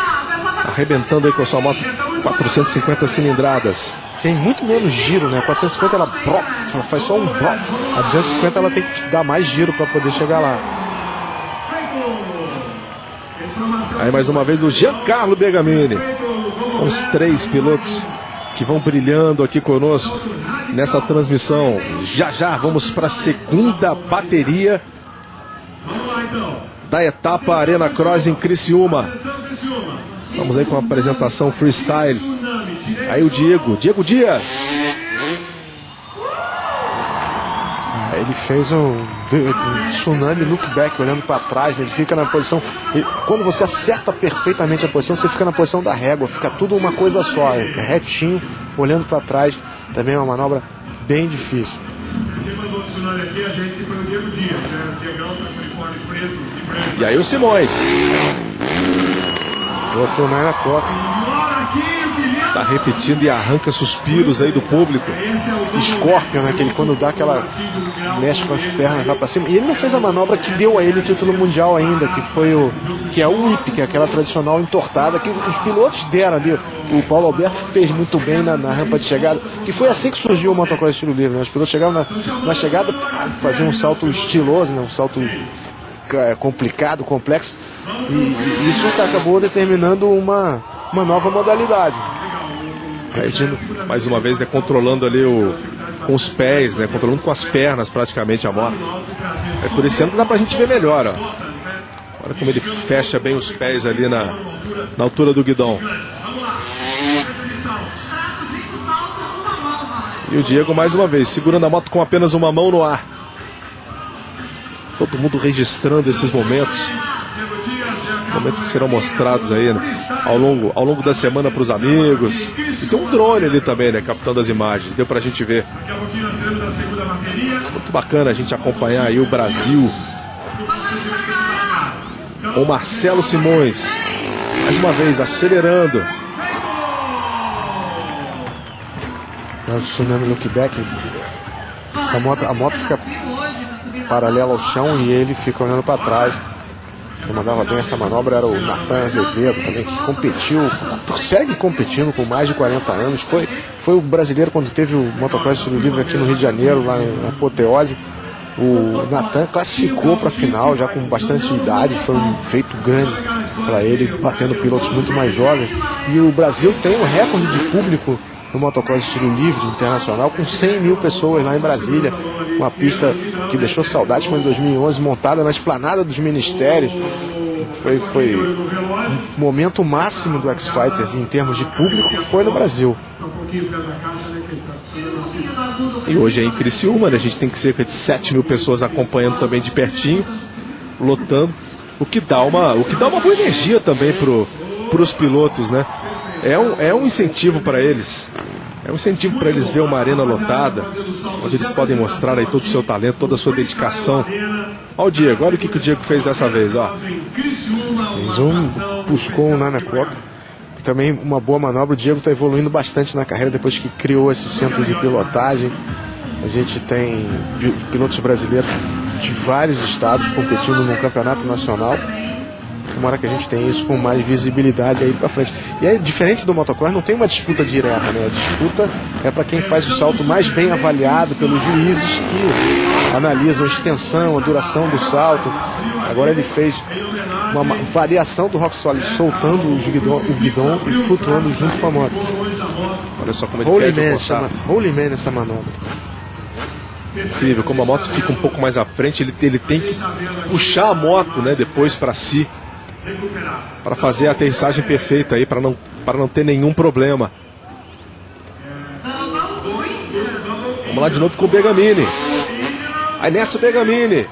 arrebentando aí com a sua moto 450 cilindradas. Tem muito menos giro, né? A 450 ela faz só um bloco. A 250 ela tem que dar mais giro para poder chegar lá. Aí mais uma vez o Giancarlo Bergamini. São os três pilotos que vão brilhando aqui conosco nessa transmissão. Já vamos para a segunda bateria da etapa Arena Cross em Criciúma. Vamos aí com a apresentação freestyle. Aí o Diego Dias. Ele fez um tsunami look back, olhando para trás. Ele fica na posição. Quando você acerta perfeitamente a posição, você fica na posição da régua. Fica tudo uma coisa só, retinho, olhando para trás. Também é uma manobra bem difícil. Quem mandou o tsunami aqui, a gente foi o Diego Dias, né? O Diegão tá com o uniforme preto e branco. E aí o Simões. Outro 9 o'clock. Tá repetindo e arranca suspiros aí do público. Scorpion, né? Que ele quando dá aquela mexe com as pernas lá pra cima. E ele não fez a manobra que deu a ele o título mundial ainda, que é o whip, que é aquela tradicional entortada que os pilotos deram ali. O Paulo Alberto fez muito bem na rampa de chegada, que foi assim que surgiu o motocross estilo livre, né? Os pilotos chegavam na chegada, faziam um salto estiloso, né? Um salto complicado, complexo, e isso acabou determinando uma nova modalidade. Mais uma vez, né, controlando ali com os pés, né, controlando com as pernas praticamente a moto. É por esse ano que dá pra gente ver melhor, ó. Olha como ele fecha bem os pés ali na altura do guidão. E o Diego mais uma vez, segurando a moto com apenas uma mão no ar. Todo mundo registrando esses momentos. Momentos que serão mostrados aí, né, ao longo da semana para os amigos. E tem um drone ali também, né, captando as imagens. Deu pra gente ver. Muito bacana a gente acompanhar aí o Brasil. O Marcelo Simões, mais uma vez, acelerando. O tsunami look back. A moto fica paralela ao chão e ele fica olhando para trás. Quem mandava bem essa manobra era o Nathan Azevedo também, que competiu, segue competindo com mais de 40 anos. Foi o brasileiro quando teve o motocross estilo livre aqui no Rio de Janeiro, lá na Apoteose. O Nathan classificou para a final já com bastante idade, foi um feito grande para ele, batendo pilotos muito mais jovens. E o Brasil tem um recorde de público no motocross estilo livre internacional, com 100 mil pessoas lá em Brasília. Uma pista que deixou saudade, foi em 2011, montada na esplanada dos ministérios. Foi um momento máximo do X-Fighters em termos de público, foi no Brasil. E hoje é em Criciúma, né? A gente tem cerca de 7 mil pessoas acompanhando também de pertinho, lotando, o que dá uma boa energia também para os pilotos, né? É um incentivo para eles. É um incentivo para eles ver uma arena lotada, onde eles podem mostrar aí todo o seu talento, toda a sua dedicação. Olha o Diego, olha o que o Diego fez dessa vez, ó. Buscou um 9 o'clock. Também uma boa manobra. O Diego está evoluindo bastante na carreira depois que criou esse centro de pilotagem. A gente tem pilotos brasileiros de vários estados competindo no campeonato nacional. Tomara que a gente tenha isso com mais visibilidade aí pra frente. E aí, diferente do motocross, não tem uma disputa direta, né? A disputa é para quem faz o salto mais bem avaliado pelos juízes que analisam a extensão, a duração do salto. Agora ele fez uma variação do Rock Solid, soltando o guidão e flutuando junto com a moto. Olha só como ele perde o contato. Holy Man essa manobra. Incrível, como a moto fica um pouco mais à frente, ele tem que puxar a moto, né, depois para si, para fazer a aterrissagem perfeita aí, para não ter nenhum problema. Vamos lá de novo com o Bergamini. Aí nessa o Bergamini.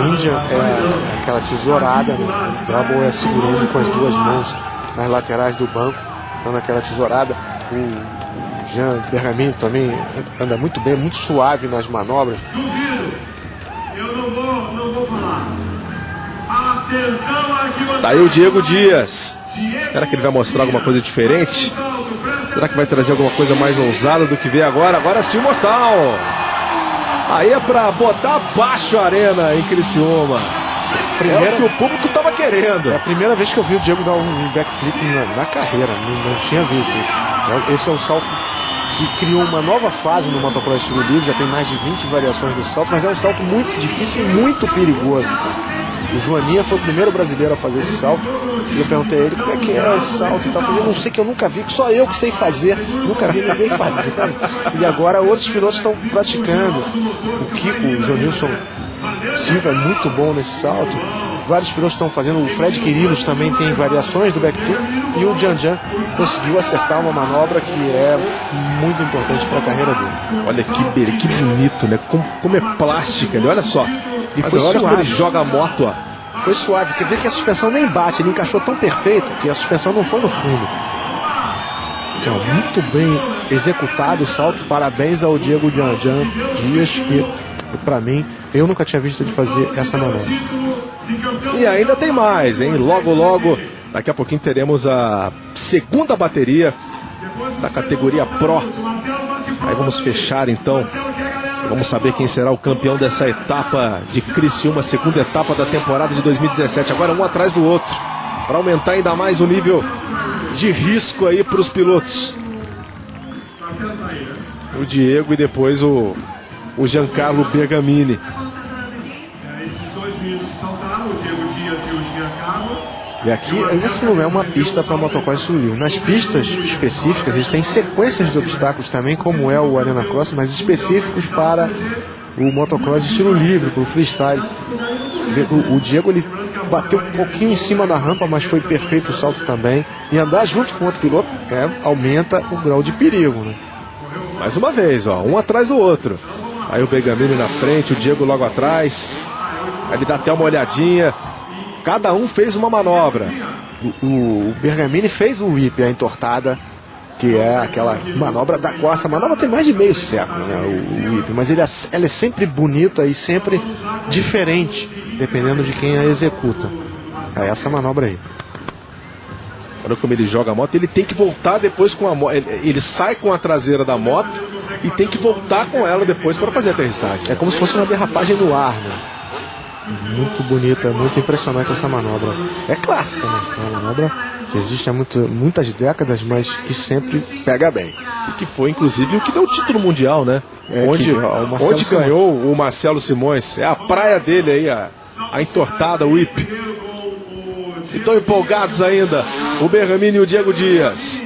Ninja é aquela tesourada, né? O Double é segurando com as duas mãos nas laterais do banco, dando aquela tesourada. O Jean Bergamini também anda muito bem, muito suave nas manobras. Eu não vou falar. Atenção, arquibancada. Tá aí o Diego Dias. Será que ele vai mostrar alguma coisa diferente? Será que vai trazer alguma coisa mais ousada do que vê agora? Agora sim o Mortal. Aí é pra botar abaixo a arena em Criciúma. É o que o público tava querendo. É a primeira vez que eu vi o Diego dar um backflip na carreira, não tinha visto. Esse é um salto que criou uma nova fase no motocross estilo livre, já tem mais de 20 variações do salto, mas é um salto muito difícil e muito perigoso. O Joaninha foi o primeiro brasileiro a fazer esse salto. E eu perguntei a ele como é que é esse salto. Ele tá fazendo, não sei, que eu nunca vi, que só eu que sei fazer, nunca vi ninguém fazendo. E agora outros pilotos estão praticando. O Kiko, o Jonilson Silva é muito bom nesse salto. Vários pilotos estão fazendo. O Fred Quirilos também tem variações do backflip. E o Jian conseguiu acertar uma manobra que é muito importante para a carreira dele. Olha que bonito, né? Como é plástica, né? Olha só. E mas foi olha como suave. ele joga a moto, ó. Foi suave. Quer ver que a suspensão nem bate. Ele encaixou tão perfeito que a suspensão não foi no fundo. Então, muito bem executado o salto. Parabéns ao Diego Dias, que para mim, eu nunca tinha visto ele fazer essa manobra. E ainda tem mais, hein? Logo, daqui a pouquinho teremos a segunda bateria da categoria Pro. Aí vamos fechar então. Vamos saber quem será o campeão dessa etapa de Criciúma, segunda etapa da temporada de 2017. Agora um atrás do outro, para aumentar ainda mais o nível de risco aí para os pilotos. O Diego e depois o Giancarlo Bergamini. E aqui, esse não é uma pista para motocross estilo livre. Nas pistas específicas, eles têm sequências de obstáculos também, como é o Arena Cross, mas específicos para o motocross estilo livre, para o freestyle. O Diego, ele bateu um pouquinho em cima da rampa, mas foi perfeito o salto também. E andar junto com outro piloto aumenta o grau de perigo, né? Mais uma vez, ó, um atrás do outro. Aí o Bergamini na frente, o Diego logo atrás. Aí ele dá até uma olhadinha. Cada um fez uma manobra. O Bergamini fez o whip, a entortada, que é aquela manobra da costa. A manobra tem mais de meio século, né, o whip, mas ela é sempre bonita e sempre diferente, dependendo de quem a executa. É essa manobra aí. Olha como ele joga a moto, ele tem que voltar depois com a moto. Ele sai com a traseira da moto e tem que voltar com ela depois para fazer a aterrissagem. É como se fosse uma derrapagem no ar, né? Muito bonita, muito impressionante essa manobra. É clássica, né? É uma manobra que existe há muitas décadas, mas que sempre pega bem. E que foi, inclusive, o que deu o título mundial, né? Onde ganhou o Marcelo Simões. É a praia dele aí, a entortada, o whip. E estão empolgados ainda o Bergamini e o Diego Dias.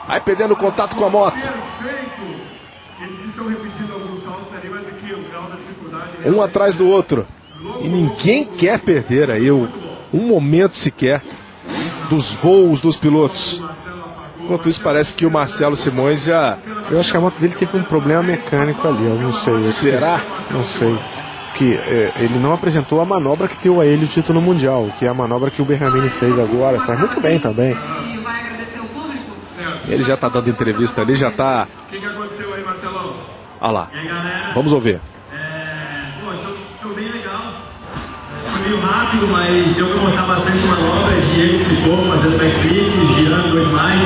Aí perdendo contato com a moto. Um atrás do outro. E ninguém quer perder aí um momento sequer dos voos dos pilotos. Enquanto isso, parece que o Marcelo Simões já... Eu acho que a moto dele teve um problema mecânico ali, eu não sei. Será? Não sei. Que ele não apresentou a manobra que deu a ele o título mundial, que é a manobra que o Bergamini fez agora. Faz muito bem também. Ele já tá dando entrevista ali, já tá... O que aconteceu aí, Marcelão? Olha lá. E aí, galera? Vamos ouvir. Foi bem legal. Foi meio rápido, mas deu pra mostrar bastante manobra. Diego ficou fazendo backflip, girando dois mais.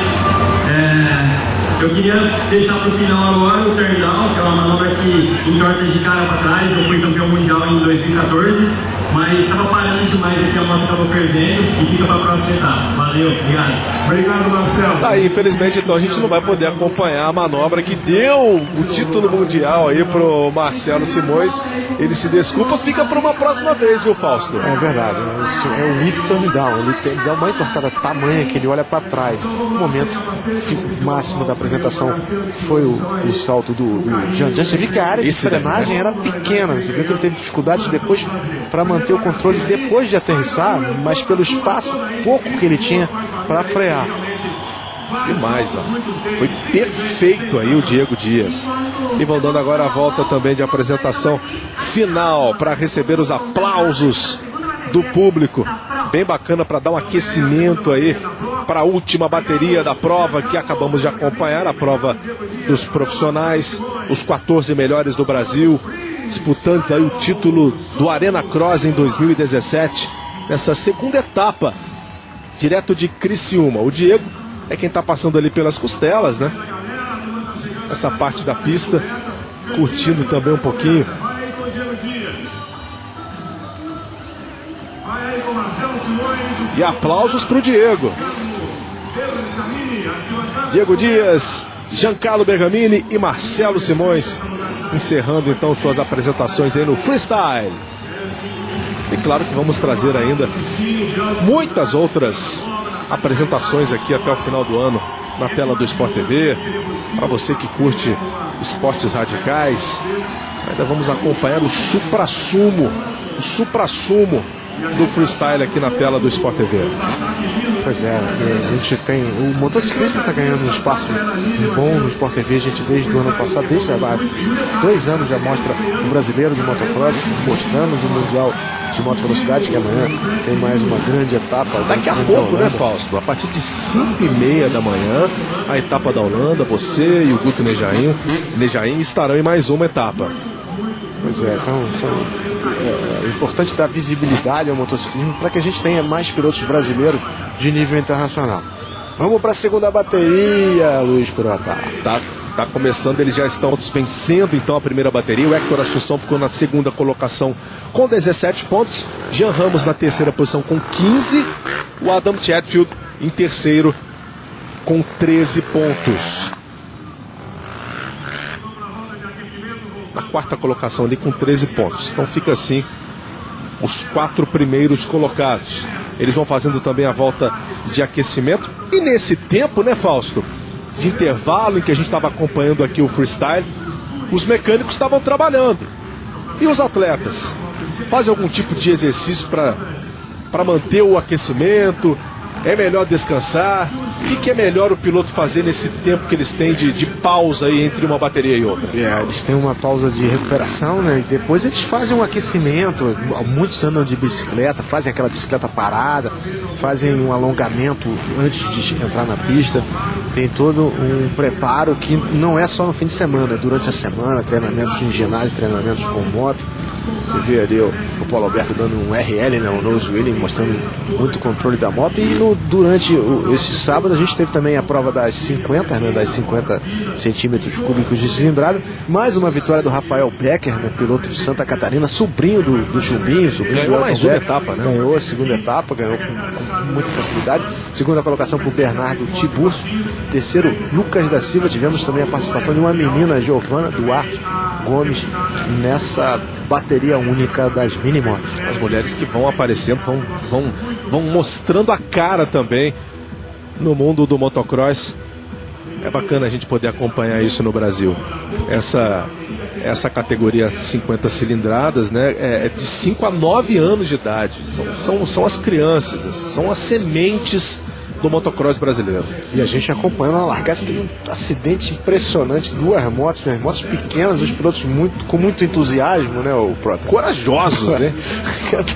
Eu queria deixar pro final agora o turn down, que é uma manobra que entorta de cara para trás. Eu fui campeão mundial em 2014, mas estava parando demais aqui, a moto estava perdendo e fica para a próxima etapa. Valeu, obrigado. Obrigado, Marcelo. Tá aí, infelizmente, então a gente não vai poder acompanhar a manobra que deu o título mundial aí pro Marcelo Simões. Ele se desculpa, fica para uma próxima vez, viu, Fausto? É verdade, é o whip turn down. Ele dá uma entortada tamanha que ele olha para trás. O momento máximo da apresentação foi o salto do Jean. Você viu que a área de frenagem era pequena, você viu que ele teve dificuldades depois para manter o controle depois de aterrissar, mas pelo espaço pouco que ele tinha para frear. Demais, ó. Foi perfeito aí o Diego Dias. E vão dando agora a volta também de apresentação final para receber os aplausos do público. Bem bacana para dar um aquecimento aí para a última bateria da prova que acabamos de acompanhar, a prova dos profissionais, os 14 melhores do Brasil, disputando aí o título do Arena Cross em 2017, nessa segunda etapa, direto de Criciúma. O Diego é quem está passando ali pelas costelas, né? Essa parte da pista, curtindo também um pouquinho. E aplausos para o Diego. Diego Dias, Giancarlo Bergamini e Marcelo Simões encerrando então suas apresentações aí no freestyle. E claro que vamos trazer ainda muitas outras apresentações aqui até o final do ano na tela do Sport TV, para você que curte esportes radicais. Ainda vamos acompanhar o suprassumo do freestyle aqui na tela do Sport TV. Pois é, a gente tem. O motociclismo está ganhando um espaço bom no Sport TV, a gente desde o ano passado, desde há 2 anos já mostra o brasileiro de motocross, mostramos o Mundial de Moto Velocidade, que amanhã tem mais uma grande etapa. Daqui a pouco, né, Fausto? A partir de 5h30 da manhã, a etapa da Holanda, você e o Guto Nejaim estarão em mais uma etapa. Pois é, é importante dar visibilidade ao motociclismo para que a gente tenha mais pilotos brasileiros de nível internacional. Vamos para a segunda bateria, Luiz Pirota. Tá começando, eles já estão vencendo então a primeira bateria. O Hector Assunção ficou na segunda colocação com 17 pontos. Jean Ramos na terceira posição com 15. O Adam Chatfield em terceiro com 13 pontos. Na quarta colocação ali com 13 pontos. Então fica assim os 4 primeiros colocados. Eles vão fazendo também a volta de aquecimento. E nesse tempo, né, Fausto, de intervalo em que a gente estava acompanhando aqui o freestyle, os mecânicos estavam trabalhando. E os atletas? Fazem algum tipo de exercício para manter o aquecimento? É melhor descansar? O que é melhor o piloto fazer nesse tempo que eles têm de pausa aí entre uma bateria e outra? Eles têm uma pausa de recuperação, né? E depois eles fazem um aquecimento. Muitos andam de bicicleta, fazem aquela bicicleta parada, fazem um alongamento antes de entrar na pista. Tem todo um preparo que não é só no fim de semana, é durante a semana, treinamentos em ginásio, treinamentos com moto. Você vê ali o Paulo Alberto dando um RL, né, um nose wheeling, mostrando muito controle da moto. E durante esse sábado a gente teve também a prova das 50, né, das 50 centímetros cúbicos de cilindrada. Mais uma vitória do Rafael Becker, né, piloto de Santa Catarina, sobrinho do Chumbinho. Ganhou mais uma etapa, né? Ganhou a segunda etapa, ganhou com muita facilidade. Segunda colocação para o Bernardo Tiburcio. Terceiro, Lucas da Silva. Tivemos também a participação de uma menina, Giovana Duarte Gomes, nessa bateria única das minimotos. As mulheres que vão aparecendo, vão mostrando a cara também no mundo do motocross. É bacana a gente poder acompanhar isso no Brasil. Essa categoria 50 cilindradas, né, é de 5 a 9 anos de idade. São as crianças, são as sementes do motocross brasileiro. E a gente acompanhando a largada, teve um acidente impressionante, duas motos pequenas, os pilotos com muito entusiasmo, né, o Prota? Corajosos, né?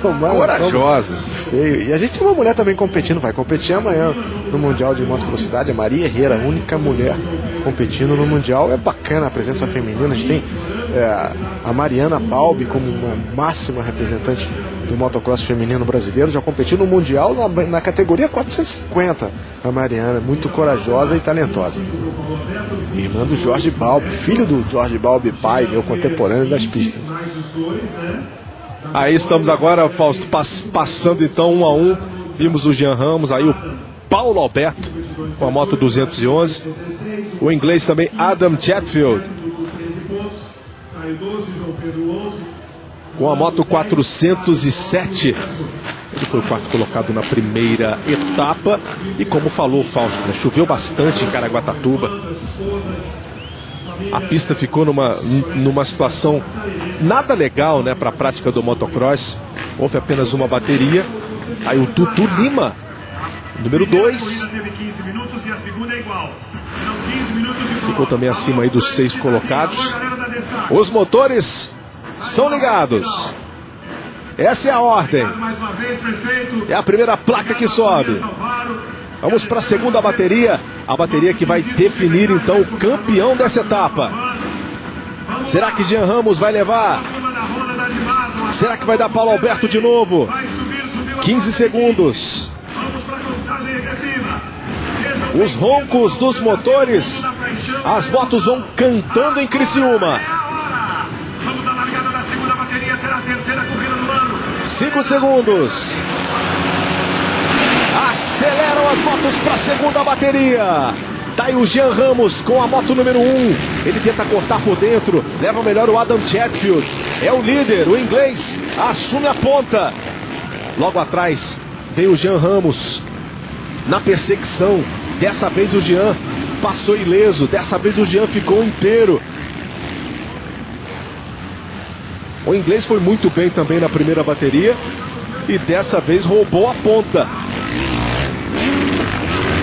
Corajosos. Feio. E a gente tem uma mulher também competindo, vai competir amanhã no Mundial de Moto Velocidade, a Maria Herrera, a única mulher competindo no Mundial. É bacana a presença feminina, a gente tem a Mariana Balbi como uma máxima representante do motocross feminino brasileiro, já competiu no Mundial na categoria 450. A Mariana, muito corajosa e talentosa. Irmã do Jorge Balbi, filho do Jorge Balbi, pai, meu contemporâneo das pistas. Aí estamos agora, Fausto, passando então 1 a 1. Vimos o Jean Ramos, aí o Paulo Alberto com a moto 211. O inglês também, Adam Chatfield, com a moto 407. Ele foi o quarto colocado na primeira etapa. E como falou o Fausto, né, choveu bastante em Caraguatatuba. A pista ficou numa situação nada legal, né, para a prática do motocross. Houve apenas uma bateria. Aí o Tutu Lima, número 2, ficou também acima aí dos 6 colocados. Os motores são ligados. Essa é a ordem. É a primeira placa que sobe. Vamos para a segunda bateria. A bateria que vai definir então o campeão dessa etapa. Será que Jean Ramos vai levar? Será que vai dar Paulo Alberto de novo? 15 segundos. Os roncos dos motores. As motos vão cantando em Criciúma. 5 segundos. Aceleram as motos para a segunda bateria. Daí o Jean Ramos com a moto número 1. Ele tenta cortar por dentro. Leva melhor o Adam Chatfield. É o líder, o inglês. Assume a ponta. Logo atrás vem o Jean Ramos na perseguição. Dessa vez o Jean passou ileso. Dessa vez o Jean ficou inteiro. O inglês foi muito bem também na primeira bateria e dessa vez roubou a ponta.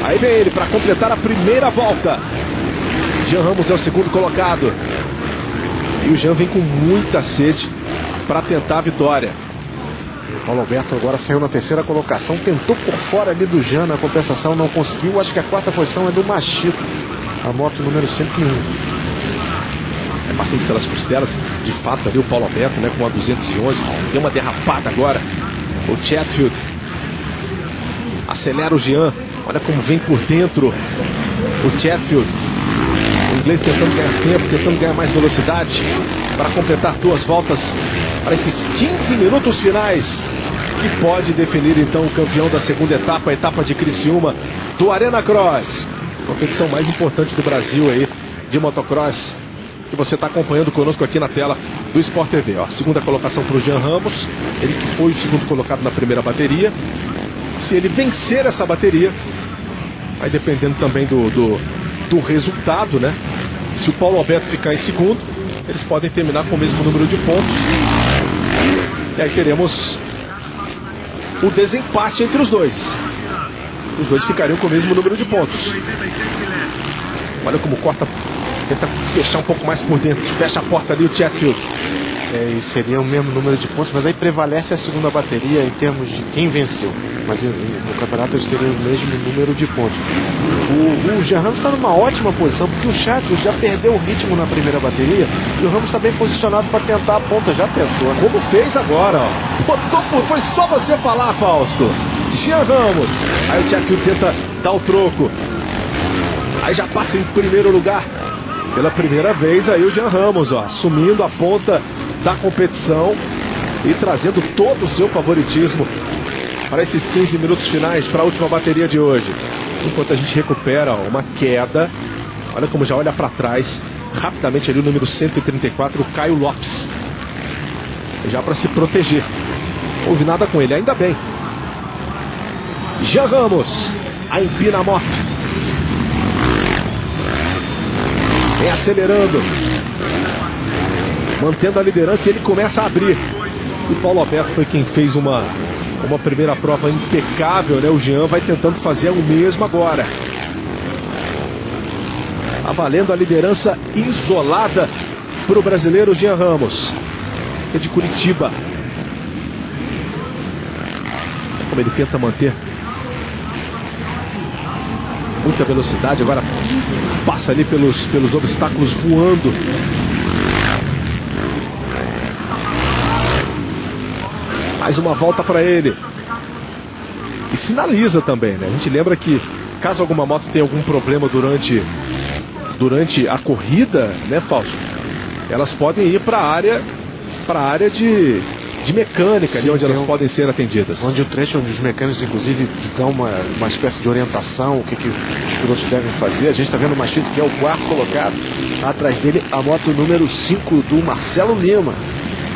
Aí vem ele para completar a primeira volta. Jean Ramos é o segundo colocado. E o Jean vem com muita sede para tentar a vitória. O Paulo Alberto agora saiu na terceira colocação, tentou por fora ali do Jean, na compensação não conseguiu. Acho que a quarta posição é do Machito, a moto número 101. É passando pelas costelas, de fato ali o Paulo Alberto, né, com a 211. Deu uma derrapada agora. O Chatfield acelera o Jean. Olha como vem por dentro o Chatfield. O inglês tentando ganhar tempo, tentando ganhar mais velocidade para completar 2 voltas para esses 15 minutos finais, que pode definir então o campeão da segunda etapa, a etapa de Criciúma do Arena Cross. Competição mais importante do Brasil aí de motocross, que você está acompanhando conosco aqui na tela do Sport TV. Ó, segunda colocação para o Jean Ramos, ele que foi o segundo colocado na primeira bateria. Se ele vencer essa bateria, vai dependendo também do resultado, né? Se o Paulo Alberto ficar em segundo, eles podem terminar com o mesmo número de pontos. E aí teremos o desempate entre os dois. Os dois ficariam com o mesmo número de pontos. Olha como corta, tenta fechar um pouco mais por dentro. Fecha a porta ali o Chatfield. E seria o mesmo número de pontos, mas aí prevalece a segunda bateria em termos de quem venceu. Mas no campeonato eles teriam o mesmo número de pontos. O Jean Ramos está numa ótima posição, porque o Chatfield já perdeu o ritmo na primeira bateria e o Ramos está bem posicionado para tentar a ponta. Já tentou, né? Como fez agora, ó. Foi só você falar, Fausto. Jean Ramos. Aí o Chatfield tenta dar o troco. Aí já passa em primeiro lugar. Pela primeira vez aí o Jean Ramos, ó, assumindo a ponta da competição e trazendo todo o seu favoritismo para esses 15 minutos finais, para a última bateria de hoje. Enquanto a gente recupera, ó, uma queda. Olha como já olha para trás rapidamente ali o número 134, o Caio Lopes, já para se proteger. Não houve nada com ele, ainda bem. Jean Ramos, a empina a moto, vem acelerando, mantendo a liderança, e ele começa a abrir. O Paulo Alberto foi quem fez uma primeira prova impecável, né? O Jean vai tentando fazer o mesmo agora. Tá valendo a liderança isolada para o brasileiro Jean Ramos, que é de Curitiba. Como ele tenta manter muita velocidade, agora passa ali pelos obstáculos voando. Mais uma volta para ele. E sinaliza também, né? A gente lembra que caso alguma moto tenha algum problema durante a corrida, né, Fausto? Elas podem ir para a área de mecânica, ali onde elas podem ser atendidas. Onde o trecho, onde os mecânicos, inclusive, dão uma espécie de orientação, o que os pilotos devem fazer. A gente está vendo o Machito, que é o quarto colocado. Atrás dele, a moto número 5 do Marcelo Lima.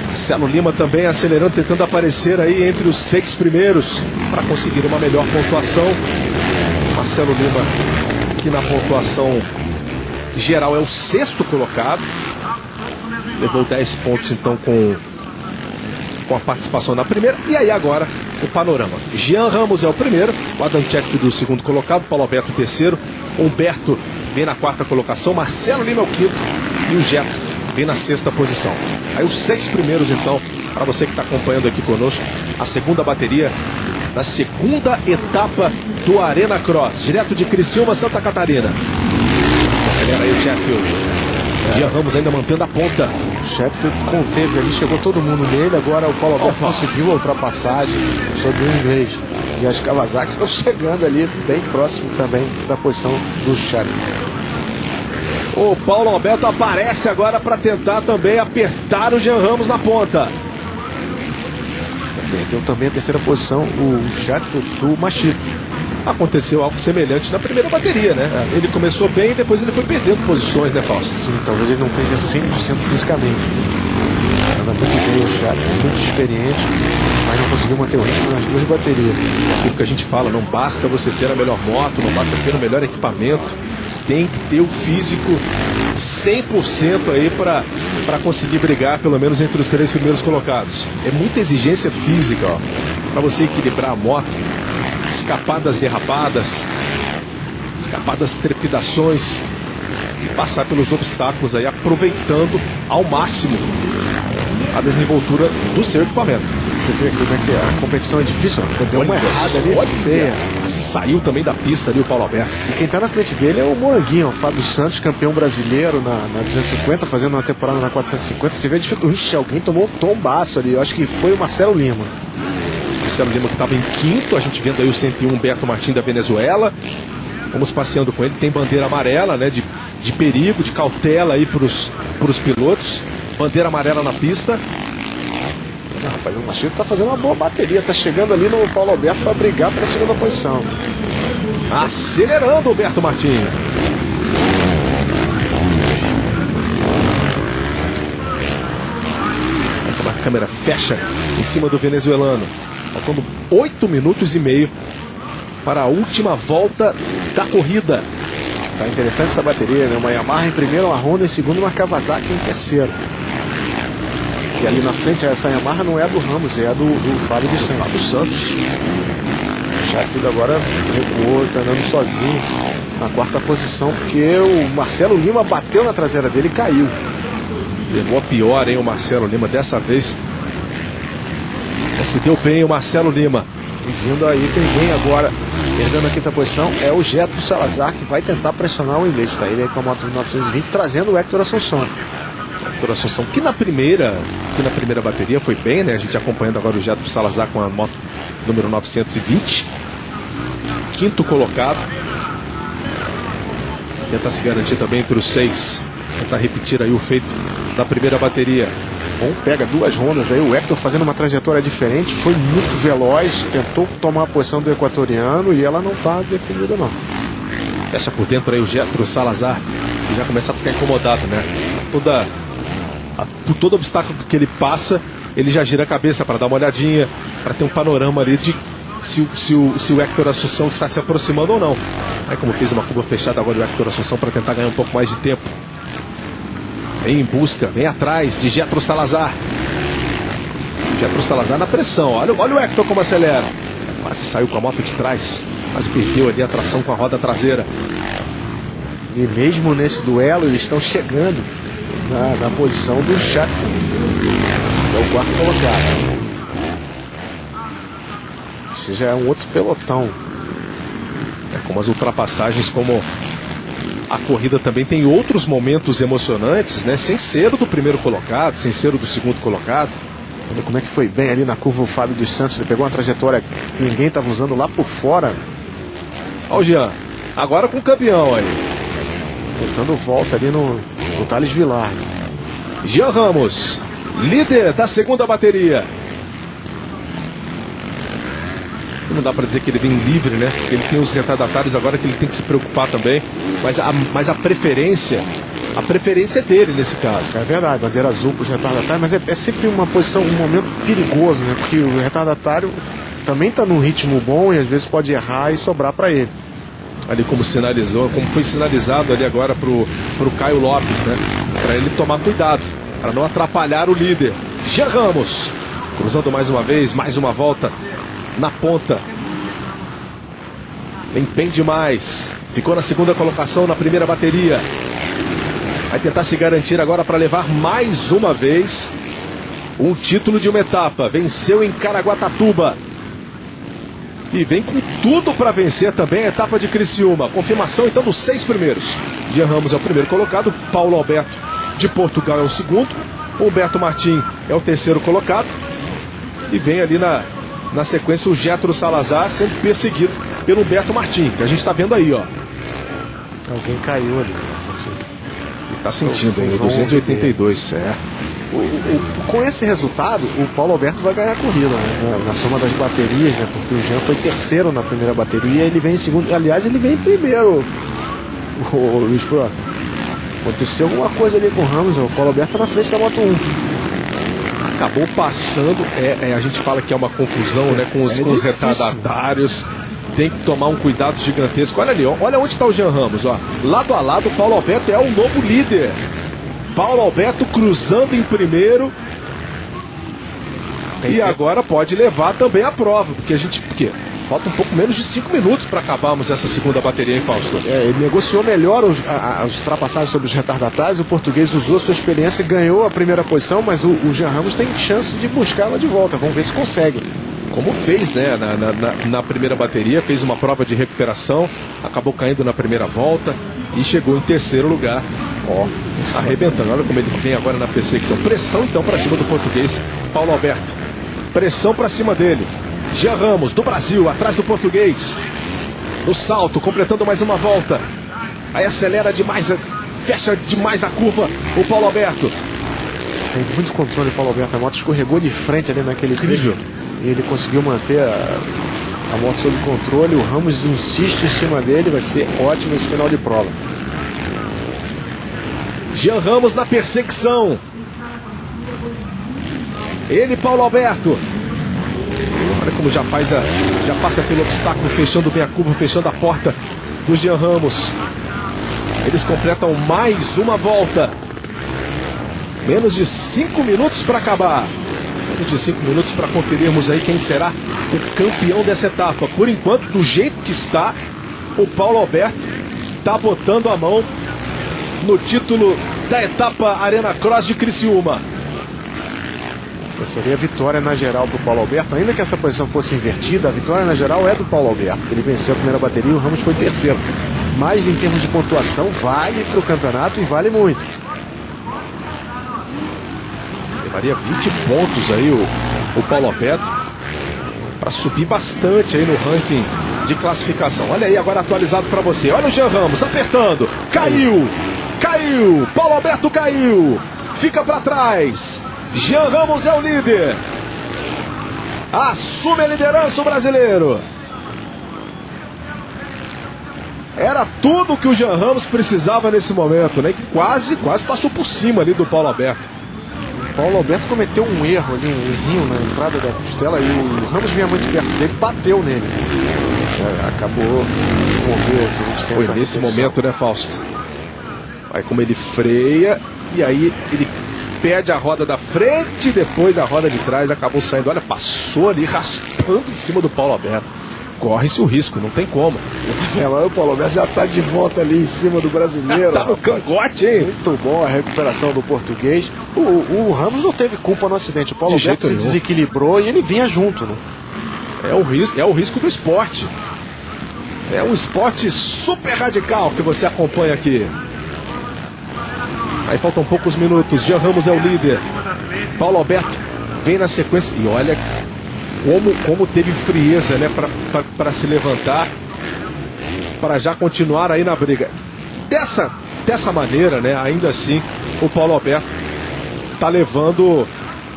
Marcelo Lima também acelerando, tentando aparecer aí entre os 6 primeiros para conseguir uma melhor pontuação. Marcelo Lima, que na pontuação geral é o 6º colocado, levou 10 pontos então com a participação na primeira. E aí agora o panorama: Jean Ramos é o primeiro, o Adam Chatfield o 2º colocado, Paulo Alberto o 3º, Humberto vem na 4ª colocação, Marcelo Lima é o 5º e o Geto vem na 6ª posição. Aí os 6 primeiros então, para você que está acompanhando aqui conosco, a segunda bateria da segunda etapa do Arena Cross, direto de Criciúma, Santa Catarina. Acelera aí o Chatfield. Jean Ramos ainda mantendo a ponta. O Chatfield conteve ali, chegou todo mundo nele. Agora o Paulo Alberto conseguiu a ultrapassagem sobre o inglês. E as Kawasaki estão chegando ali bem próximo também da posição do Chatfield. O Paulo Alberto aparece agora para tentar também apertar o Jean Ramos na ponta. Perdeu também a 3ª posição o Chatfield do Machito. Aconteceu algo semelhante na primeira bateria, né? Ele começou bem e depois ele foi perdendo posições, né, Fausto? Sim, talvez ele não esteja 100% fisicamente. Anda muito bem o Chatfield, muito experiente, mas não conseguiu manter o ritmo nas 2 baterias. Aquilo que a gente fala, não basta você ter a melhor moto, não basta ter o melhor equipamento. tem que ter o físico 100% aí para conseguir brigar pelo menos entre os 3 primeiros colocados. É muita exigência física, ó, para você equilibrar a moto, escapar das derrapadas, escapar das trepidações e passar pelos obstáculos aí, aproveitando ao máximo a desenvoltura do seu equipamento. Você vê como é que a competição é difícil, deu uma errada ali, feia. Saiu também da pista ali o Paulo Alberto. E quem tá na frente dele é o Moranguinho, o Fábio Santos, campeão brasileiro na 250, fazendo uma temporada na 450. Você vê a dificuldade. Ixi, alguém tomou um tombaço ali, eu acho que foi o Marcelo Lima. Marcelo Lima que estava em quinto, a gente vendo aí o 101 Beto Martins da Venezuela. Vamos passeando com ele, tem bandeira amarela, né, de perigo, de cautela aí pros pilotos. Bandeira amarela na pista. Rapaz, o Machito tá fazendo uma boa bateria, tá chegando ali no Paulo Alberto para brigar pela segunda posição. Acelerando o Beto Martins. A câmera fecha em cima do venezuelano. Faltando 8 minutos e meio para a última volta da corrida. Tá interessante essa bateria, né? Uma Yamaha em primeiro, uma Honda em segundo, uma Kawasaki em terceiro. E ali na frente, essa Yamaha não é a do Ramos, é a do Fábio dos Santos. Fábio Santos. O Sheffield agora recuou, tá andando sozinho na quarta posição, porque o Marcelo Lima bateu na traseira dele e caiu. Levou a pior, hein, o Marcelo Lima. Dessa vez não se deu bem o Marcelo Lima. E vindo aí, quem vem agora perdendo a quinta posição é o Getro Salazar, que vai tentar pressionar o Inlet. Tá ele aí com a moto de 920, trazendo o Hector Assunção. Hector Assunção, que na primeira bateria foi bem, né? A gente acompanhando agora o Getro Salazar com a moto número 920. Quinto colocado. Tentar se garantir também entre os 6. Tentar repetir aí o feito da primeira bateria. Bom, pega duas Hondas aí, o Hector fazendo uma trajetória diferente, foi muito veloz, tentou tomar a posição do equatoriano e ela não está definida não. Fecha por dentro aí o Getro Salazar, que já começa a ficar incomodado, né? Por todo obstáculo que ele passa, ele já gira a cabeça para dar uma olhadinha, para ter um panorama ali de se o Hector Assunção está se aproximando ou não. É como fez uma curva fechada agora o Hector Assunção para tentar ganhar um pouco mais de tempo. Vem em busca, vem atrás de Getro Salazar. Getro Salazar na pressão. Olha o Hector como acelera. Quase saiu com a moto de trás. Mas perdeu ali a tração com a roda traseira. E mesmo nesse duelo, eles estão chegando na posição do Sheffield. É o quarto colocado. Esse já é um outro pelotão. É como as ultrapassagens, como a corrida também tem outros momentos emocionantes, né? Sem ser o do primeiro colocado, sem ser o do segundo colocado. Olha como é que foi bem ali na curva o Fábio dos Santos. Ele pegou uma trajetória que ninguém estava usando lá por fora. Olha o Jean, agora com o campeão aí. Tentando volta ali no Thales Vilar. Jean Ramos, líder da segunda bateria. Não dá para dizer que ele vem livre, né? Ele tem os retardatários agora que ele tem que se preocupar também. Mas a preferência é dele nesse caso. É verdade, bandeira azul para os retardatários, mas é sempre uma posição, um momento perigoso, né? Porque o retardatário também está num ritmo bom e às vezes pode errar e sobrar para ele. Ali como foi sinalizado ali agora pro Caio Lopes, né? Para ele tomar cuidado, para não atrapalhar o líder. Jean Ramos, cruzando mais uma vez, mais uma volta na ponta. Vem bem demais. Ficou na segunda colocação na primeira bateria. Vai tentar se garantir agora para levar mais uma vez um título de uma etapa. Venceu em Caraguatatuba. E vem com tudo para vencer também a etapa de Criciúma. Confirmação então dos 6 primeiros. Jean Ramos é o primeiro colocado. Paulo Alberto de Portugal é o segundo. Humberto Martins é o terceiro colocado. E vem ali na sequência o Getro Salazar sendo perseguido pelo Humberto Martins, que a gente está vendo aí, ó. Alguém caiu ali. Tá sentindo, hein? 282, é. Com esse resultado, o Paulo Alberto vai ganhar a corrida, né? Na soma das baterias, né? Porque o Jean foi terceiro na primeira bateria, ele vem em segundo. Aliás, ele vem em primeiro. O Luiz Pro. Aconteceu alguma coisa ali com o Ramos, o Paulo Alberto tá na frente da Moto 1. Acabou passando, a gente fala que é uma confusão, né, com os retardatários, tem que tomar um cuidado gigantesco. Olha ali, ó, olha onde está o Jean Ramos, ó. Lado a lado, o Paulo Alberto é o novo líder. Paulo Alberto cruzando em primeiro. E agora pode levar também a prova, porque falta um pouco menos de 5 minutos para acabarmos essa segunda bateria, hein, Fausto? Ele negociou melhor as ultrapassagens sobre os retardatários. O português usou sua experiência e ganhou a primeira posição, mas o Jean Ramos tem chance de buscá-la de volta. Vamos ver se consegue. Como fez, né, na primeira bateria, fez uma prova de recuperação, acabou caindo na primeira volta e chegou em terceiro lugar, ó, arrebentando. Olha como ele vem agora na perseguição. Pressão então para cima do português Paulo Alberto. Pressão para cima dele. Jean Ramos, do Brasil, atrás do português. No salto, completando mais uma volta. Aí acelera demais, fecha demais a curva o Paulo Alberto. Tem muito controle o Paulo Alberto. A moto escorregou de frente ali naquele trilho. E ele conseguiu manter a moto sob controle. O Ramos insiste em cima dele. Vai ser ótimo esse final de prova. Jean Ramos na perseguição. Ele, Paulo Alberto. Olha como já passa pelo obstáculo, fechando bem a curva, fechando a porta do Jean Ramos. Eles completam mais uma volta. Menos de 5 minutos para acabar. Menos de 5 minutos para conferirmos aí quem será o campeão dessa etapa. Por enquanto, do jeito que está, o Paulo Alberto está botando a mão no título da etapa Arena Cross de Criciúma. Seria a vitória na geral para o Paulo Alberto. Ainda que essa posição fosse invertida, a vitória na geral é do Paulo Alberto. Ele venceu a primeira bateria e o Ramos foi terceiro. Mas em termos de pontuação, vale para o campeonato e vale muito. Levaria 20 pontos aí o Paulo Alberto para subir bastante aí no ranking de classificação. Olha aí agora atualizado para você. Olha o Jean Ramos apertando. Caiu. Paulo Alberto caiu. Fica para trás. Jean Ramos é o líder. Assume a liderança o brasileiro. Era tudo que o Jean Ramos precisava nesse momento, né? Quase passou por cima ali do Paulo Alberto. O Paulo Alberto cometeu um erro ali, um errinho na entrada da costela e o Ramos vinha muito perto dele, bateu nele. Acabou de morrer, assim, foi nesse momento, né, Fausto? Aí como ele freia e aí ele perde a roda da frente e depois a roda de trás, acabou saindo. Olha, passou ali raspando em cima do Paulo Alberto. Corre-se o risco, não tem como. Mas o Paulo Alberto já está de volta ali em cima do brasileiro. Tá no cangote, hein? Muito bom a recuperação do português. O Ramos não teve culpa no acidente. O Paulo Alberto se desequilibrou e ele vinha junto, né? É o risco do esporte. É um esporte super radical que você acompanha aqui. Aí faltam poucos minutos. Jean Ramos é o líder. Paulo Alberto vem na sequência. E olha como teve frieza, né, para se levantar, para já continuar aí na briga. Dessa maneira, né, ainda assim, o Paulo Alberto está levando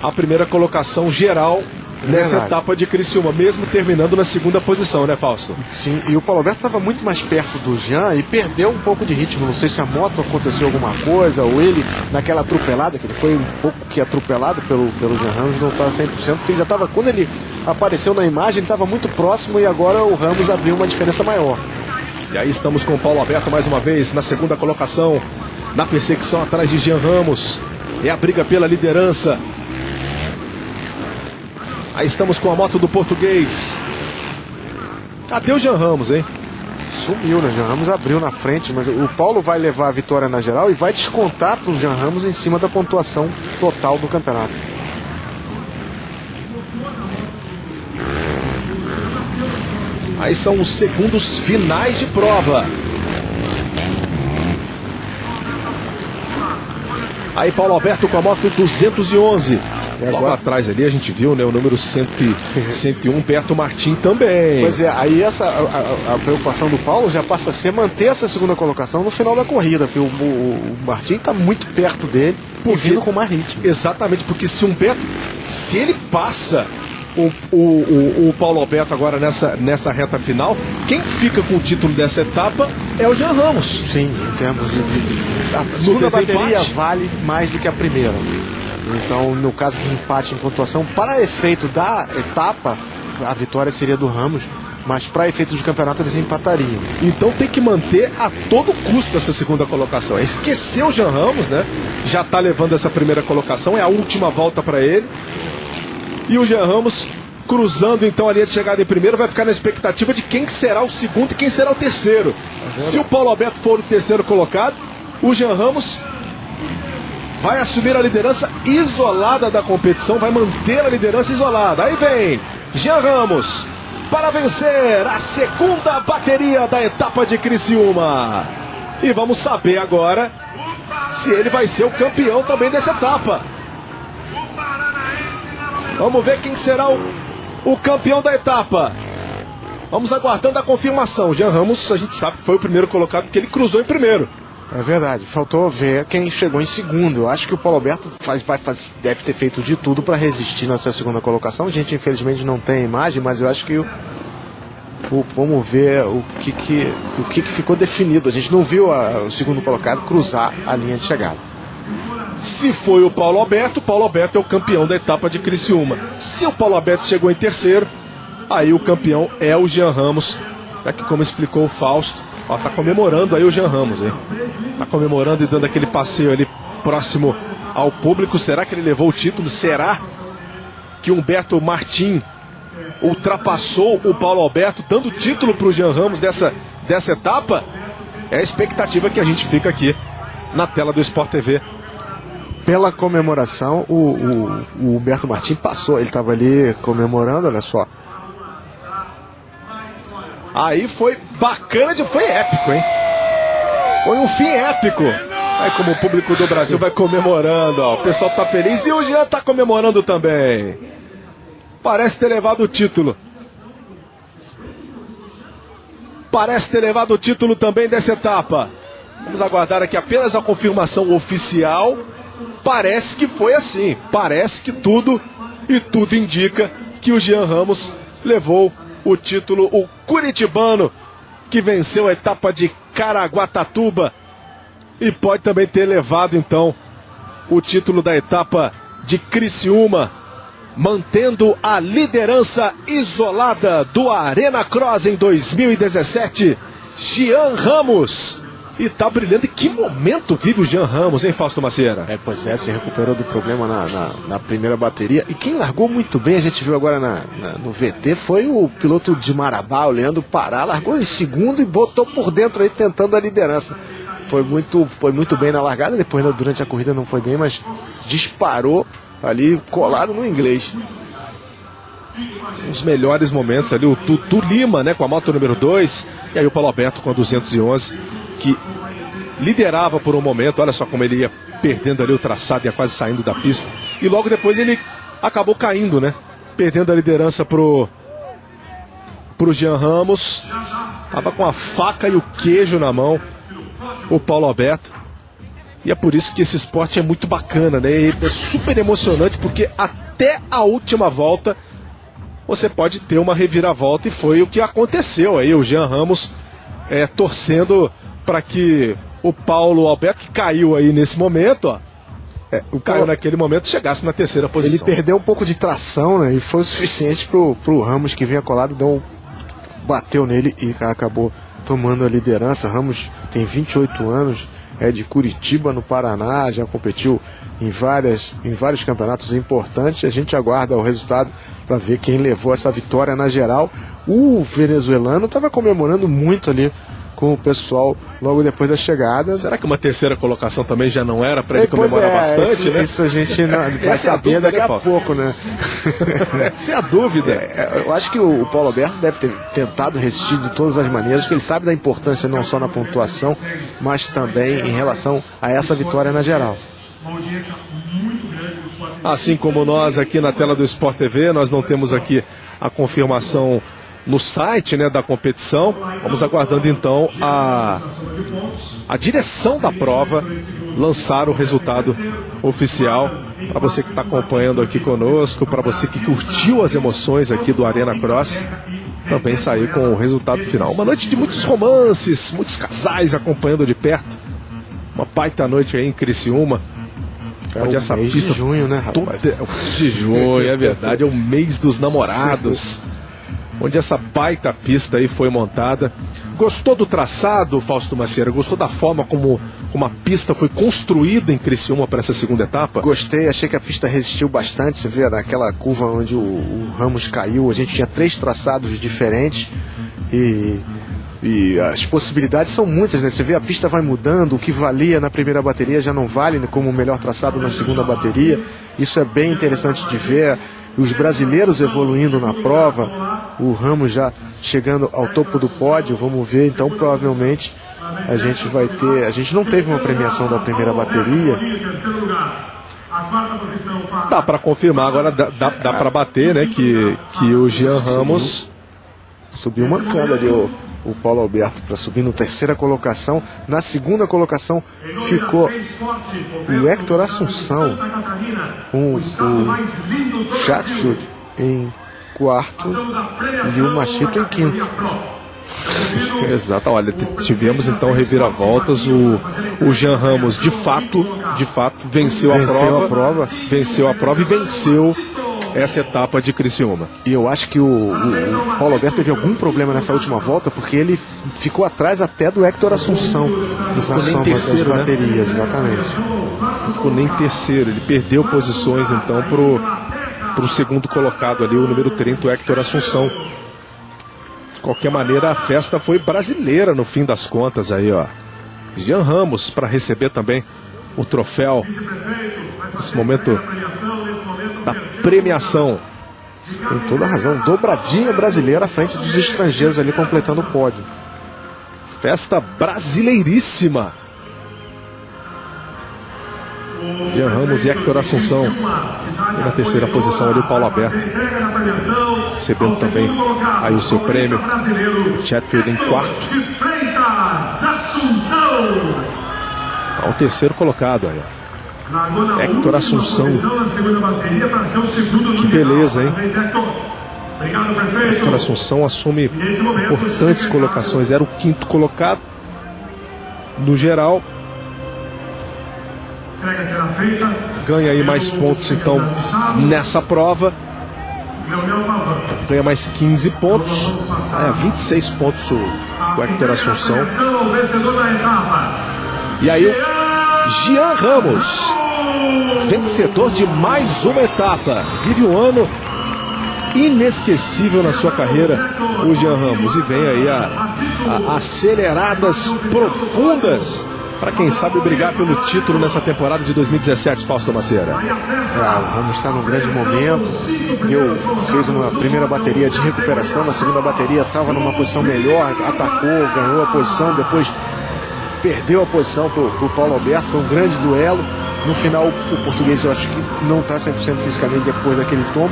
a primeira colocação geral nessa etapa de Criciúma, mesmo terminando na segunda posição, né, Fausto? Sim, e o Paulo Alberto estava muito mais perto do Jean e perdeu um pouco de ritmo. Não sei se a moto aconteceu alguma coisa, ou ele, naquela atropelada, que ele foi um pouco que atropelado pelo Jean Ramos, não estava 100%, porque ele já estava, quando ele apareceu na imagem, ele estava muito próximo e agora o Ramos abriu uma diferença maior. E aí estamos com o Paulo Alberto mais uma vez na segunda colocação, na perseguição atrás de Jean Ramos. É a briga pela liderança. Aí estamos com a moto do português. Cadê o Jean Ramos, hein? Sumiu, né? Jean Ramos abriu na frente, mas o Paulo vai levar a vitória na geral e vai descontar para o Jean Ramos em cima da pontuação total do campeonato. Aí são os segundos finais de prova. Aí Paulo Alberto com a moto 211. Logo atrás ali a gente viu, né, o número 101, Beto Martin também. Pois é, aí a preocupação do Paulo já passa a ser manter essa segunda colocação no final da corrida, porque o Martin está muito perto dele e vindo com mais ritmo. Exatamente, porque se ele passa o Paulo Alberto agora nessa reta final, quem fica com o título dessa etapa é o Jean Ramos. Sim, em termos a segunda bateria vale mais do que a primeira. Então, no caso de empate em pontuação, para efeito da etapa, a vitória seria do Ramos, mas para efeitos de campeonato eles empatariam. Então tem que manter a todo custo essa segunda colocação. Esqueceu o Jean Ramos, né? Já está levando essa primeira colocação, é a última volta para ele. E o Jean Ramos cruzando então a linha de chegada em primeiro, vai ficar na expectativa de quem será o segundo e quem será o terceiro. Se o Paulo Alberto for o terceiro colocado, o Jean Ramos vai assumir a liderança isolada da competição, vai manter a liderança isolada. Aí vem Jean Ramos para vencer a segunda bateria da etapa de Criciúma. E vamos saber agora se ele vai ser o campeão também dessa etapa. Vamos ver quem será o campeão da etapa. Vamos aguardando a confirmação. Jean Ramos, a gente sabe que foi o primeiro colocado porque ele cruzou em primeiro. É verdade, faltou ver quem chegou em segundo. Eu acho que o Paulo Alberto deve ter feito de tudo para resistir nessa segunda colocação. A gente infelizmente não tem imagem, mas eu acho que vamos ver o que ficou definido. A gente não viu o segundo colocado cruzar a linha de chegada. Se foi o Paulo Alberto é o campeão da etapa de Criciúma. Se o Paulo Alberto chegou em terceiro, aí o campeão é o Jean Ramos. É que, como explicou o Fausto, ó, tá comemorando aí o Jean Ramos, hein? Tá comemorando e dando aquele passeio ali próximo ao público. Será que ele levou o título? Será que Humberto Martim ultrapassou o Paulo Alberto, dando o título para o Jean Ramos dessa etapa? É a expectativa que a gente fica aqui na tela do Sport TV. Pela comemoração, o Humberto Martim passou, ele estava ali comemorando, olha só. Aí foi bacana, foi épico, hein? Foi um fim épico. Aí como o público do Brasil vai comemorando, ó, o pessoal tá feliz e o Jean tá comemorando também. Parece ter levado o título. Parece ter levado o título também dessa etapa. Vamos aguardar aqui apenas a confirmação oficial. Parece que foi assim. Parece que tudo indica que o Jean Ramos levou o título, o curitibano, que venceu a etapa de Caraguatatuba e pode também ter levado então o título da etapa de Criciúma, mantendo a liderança isolada do Arena Cross em 2017, Jean Ramos. E tá brilhando. E que momento vive o Jean Ramos, hein, Fausto Macieira? Pois é, se recuperou do problema na primeira bateria. E quem largou muito bem, a gente viu agora no VT, foi o piloto de Marabá, o Leandro Pará. Largou em segundo e botou por dentro aí, tentando a liderança. Foi muito bem na largada, depois durante a corrida não foi bem, mas disparou ali, colado no inglês. Os melhores momentos ali, o Tutu Lima, né, com a moto número 2, e aí o Paulo Alberto com a 211, que liderava por um momento. Olha só como ele ia perdendo ali o traçado, ia quase saindo da pista, e logo depois ele acabou caindo, né, perdendo a liderança pro Jean Ramos. Tava com a faca e o queijo na mão o Paulo Alberto, e é por isso que esse esporte é muito bacana, né, e é super emocionante, porque até a última volta você pode ter uma reviravolta, e foi o que aconteceu aí. O Jean Ramos torcendo para que o Paulo Alberto, que caiu aí nesse momento, ó, caiu naquele momento, chegasse na terceira posição. Ele perdeu um pouco de tração, né, e foi o suficiente pro Ramos, que vinha colado, bateu nele e acabou tomando a liderança. Ramos tem 28 anos, é de Curitiba, no Paraná, já competiu em vários campeonatos importantes. A gente aguarda o resultado para ver quem levou essa vitória na geral. O venezuelano estava comemorando muito ali com o pessoal logo depois da chegada. Será que uma terceira colocação também já não era para ele comemorar bastante? Isso a gente vai saber daqui a pouco, né? Essa é a dúvida. Eu acho que o Paulo Alberto deve ter tentado resistir de todas as maneiras, porque ele sabe da importância não só na pontuação, mas também em relação a essa vitória na geral. Assim como nós aqui na tela do Sport TV, nós não temos aqui a confirmação no site, né, da competição. Vamos aguardando então a direção da prova lançar o resultado oficial para você que está acompanhando aqui conosco, para você que curtiu as emoções aqui do Arena Cross, também sair com o resultado final. Uma noite de muitos romances, muitos casais acompanhando de perto. Uma baita noite aí em Criciúma. É o mês de junho, né, rapaz? É o mês de junho, é verdade, é o mês dos namorados. onde essa baita pista aí foi montada. Gostou do traçado, Fausto Macieira? Gostou da forma como a pista foi construída em Criciúma para essa segunda etapa? Gostei, achei que a pista resistiu bastante. Você vê naquela curva onde o Ramos caiu, a gente tinha 3 traçados diferentes e as possibilidades são muitas, né? Você vê a pista vai mudando, o que valia na primeira bateria já não vale como o melhor traçado na segunda bateria. Isso é bem interessante de ver. Os brasileiros evoluindo na prova, o Ramos já chegando ao topo do pódio. Vamos ver, então provavelmente a gente não teve uma premiação da primeira bateria. Dá para confirmar agora, dá para bater, né, que o Jean Ramos subiu mancando ali o Paulo Alberto para subir na terceira colocação. Na segunda colocação ficou o Hector Assunção, com o Chatfield em quarto e o Machito em quinto. Exato, olha, tivemos então reviravoltas. O Jean Ramos de fato venceu a prova e venceu essa etapa de Criciúma. E eu acho que o Paulo Alberto teve algum problema nessa última volta, porque ele ficou atrás até do Hector Assunção na soma das baterias, exatamente. Não ficou nem terceiro, ele perdeu posições então pro segundo colocado ali, o número 30, o Hector Assunção. De qualquer maneira, a festa foi brasileira no fim das contas aí, ó. Jean Ramos para receber também o troféu nesse momento da premiação. Tem toda a razão, dobradinha brasileira à frente dos estrangeiros ali completando o pódio. Festa brasileiríssima. Jean Ramos e Hector Assunção. E na terceira posição ali o Paulo Alberto, recebendo também aí o seu prêmio. Chatfield em quarto. Ao terceiro colocado aí, ó. Hector Assunção. Que beleza, hein? Hector Assunção assume importantes colocações. Era o quinto colocado no geral. Ganha aí mais pontos então nessa prova. Ganha mais 15 pontos. 26 pontos o Hector Assunção. E aí o Jean Ramos, vencedor de mais uma etapa. Vive um ano inesquecível na sua carreira, o Jean Ramos. E vem aí a aceleradas profundas para quem sabe brigar pelo título nessa temporada de 2017, Fausto Macieira. O Ramos está num grande momento. Fez uma primeira bateria de recuperação, na segunda bateria estava numa posição melhor, atacou, ganhou a posição, depois perdeu a posição para o Paulo Alberto. Foi um grande duelo. No final, o português eu acho que não está 100% fisicamente depois daquele tombo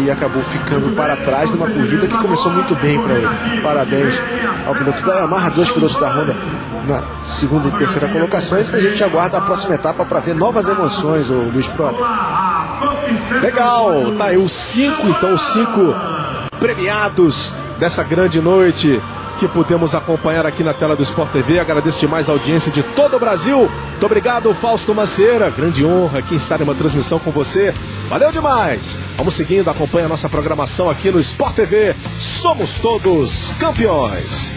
e acabou ficando para trás numa corrida que começou muito bem para ele. Parabéns ao piloto da Yamaha, 2 pilotos da Honda na segunda e terceira colocações. A gente aguarda a próxima etapa para ver novas emoções, o Luiz Prota. Legal, tá aí os 5 premiados dessa grande noite que pudemos acompanhar aqui na tela do Sport TV. Agradeço demais a audiência de todo o Brasil. Muito obrigado, Fausto Macieira. Grande honra aqui estar em uma transmissão com você. Valeu demais. Vamos seguindo, acompanha a nossa programação aqui no Sport TV. Somos todos campeões.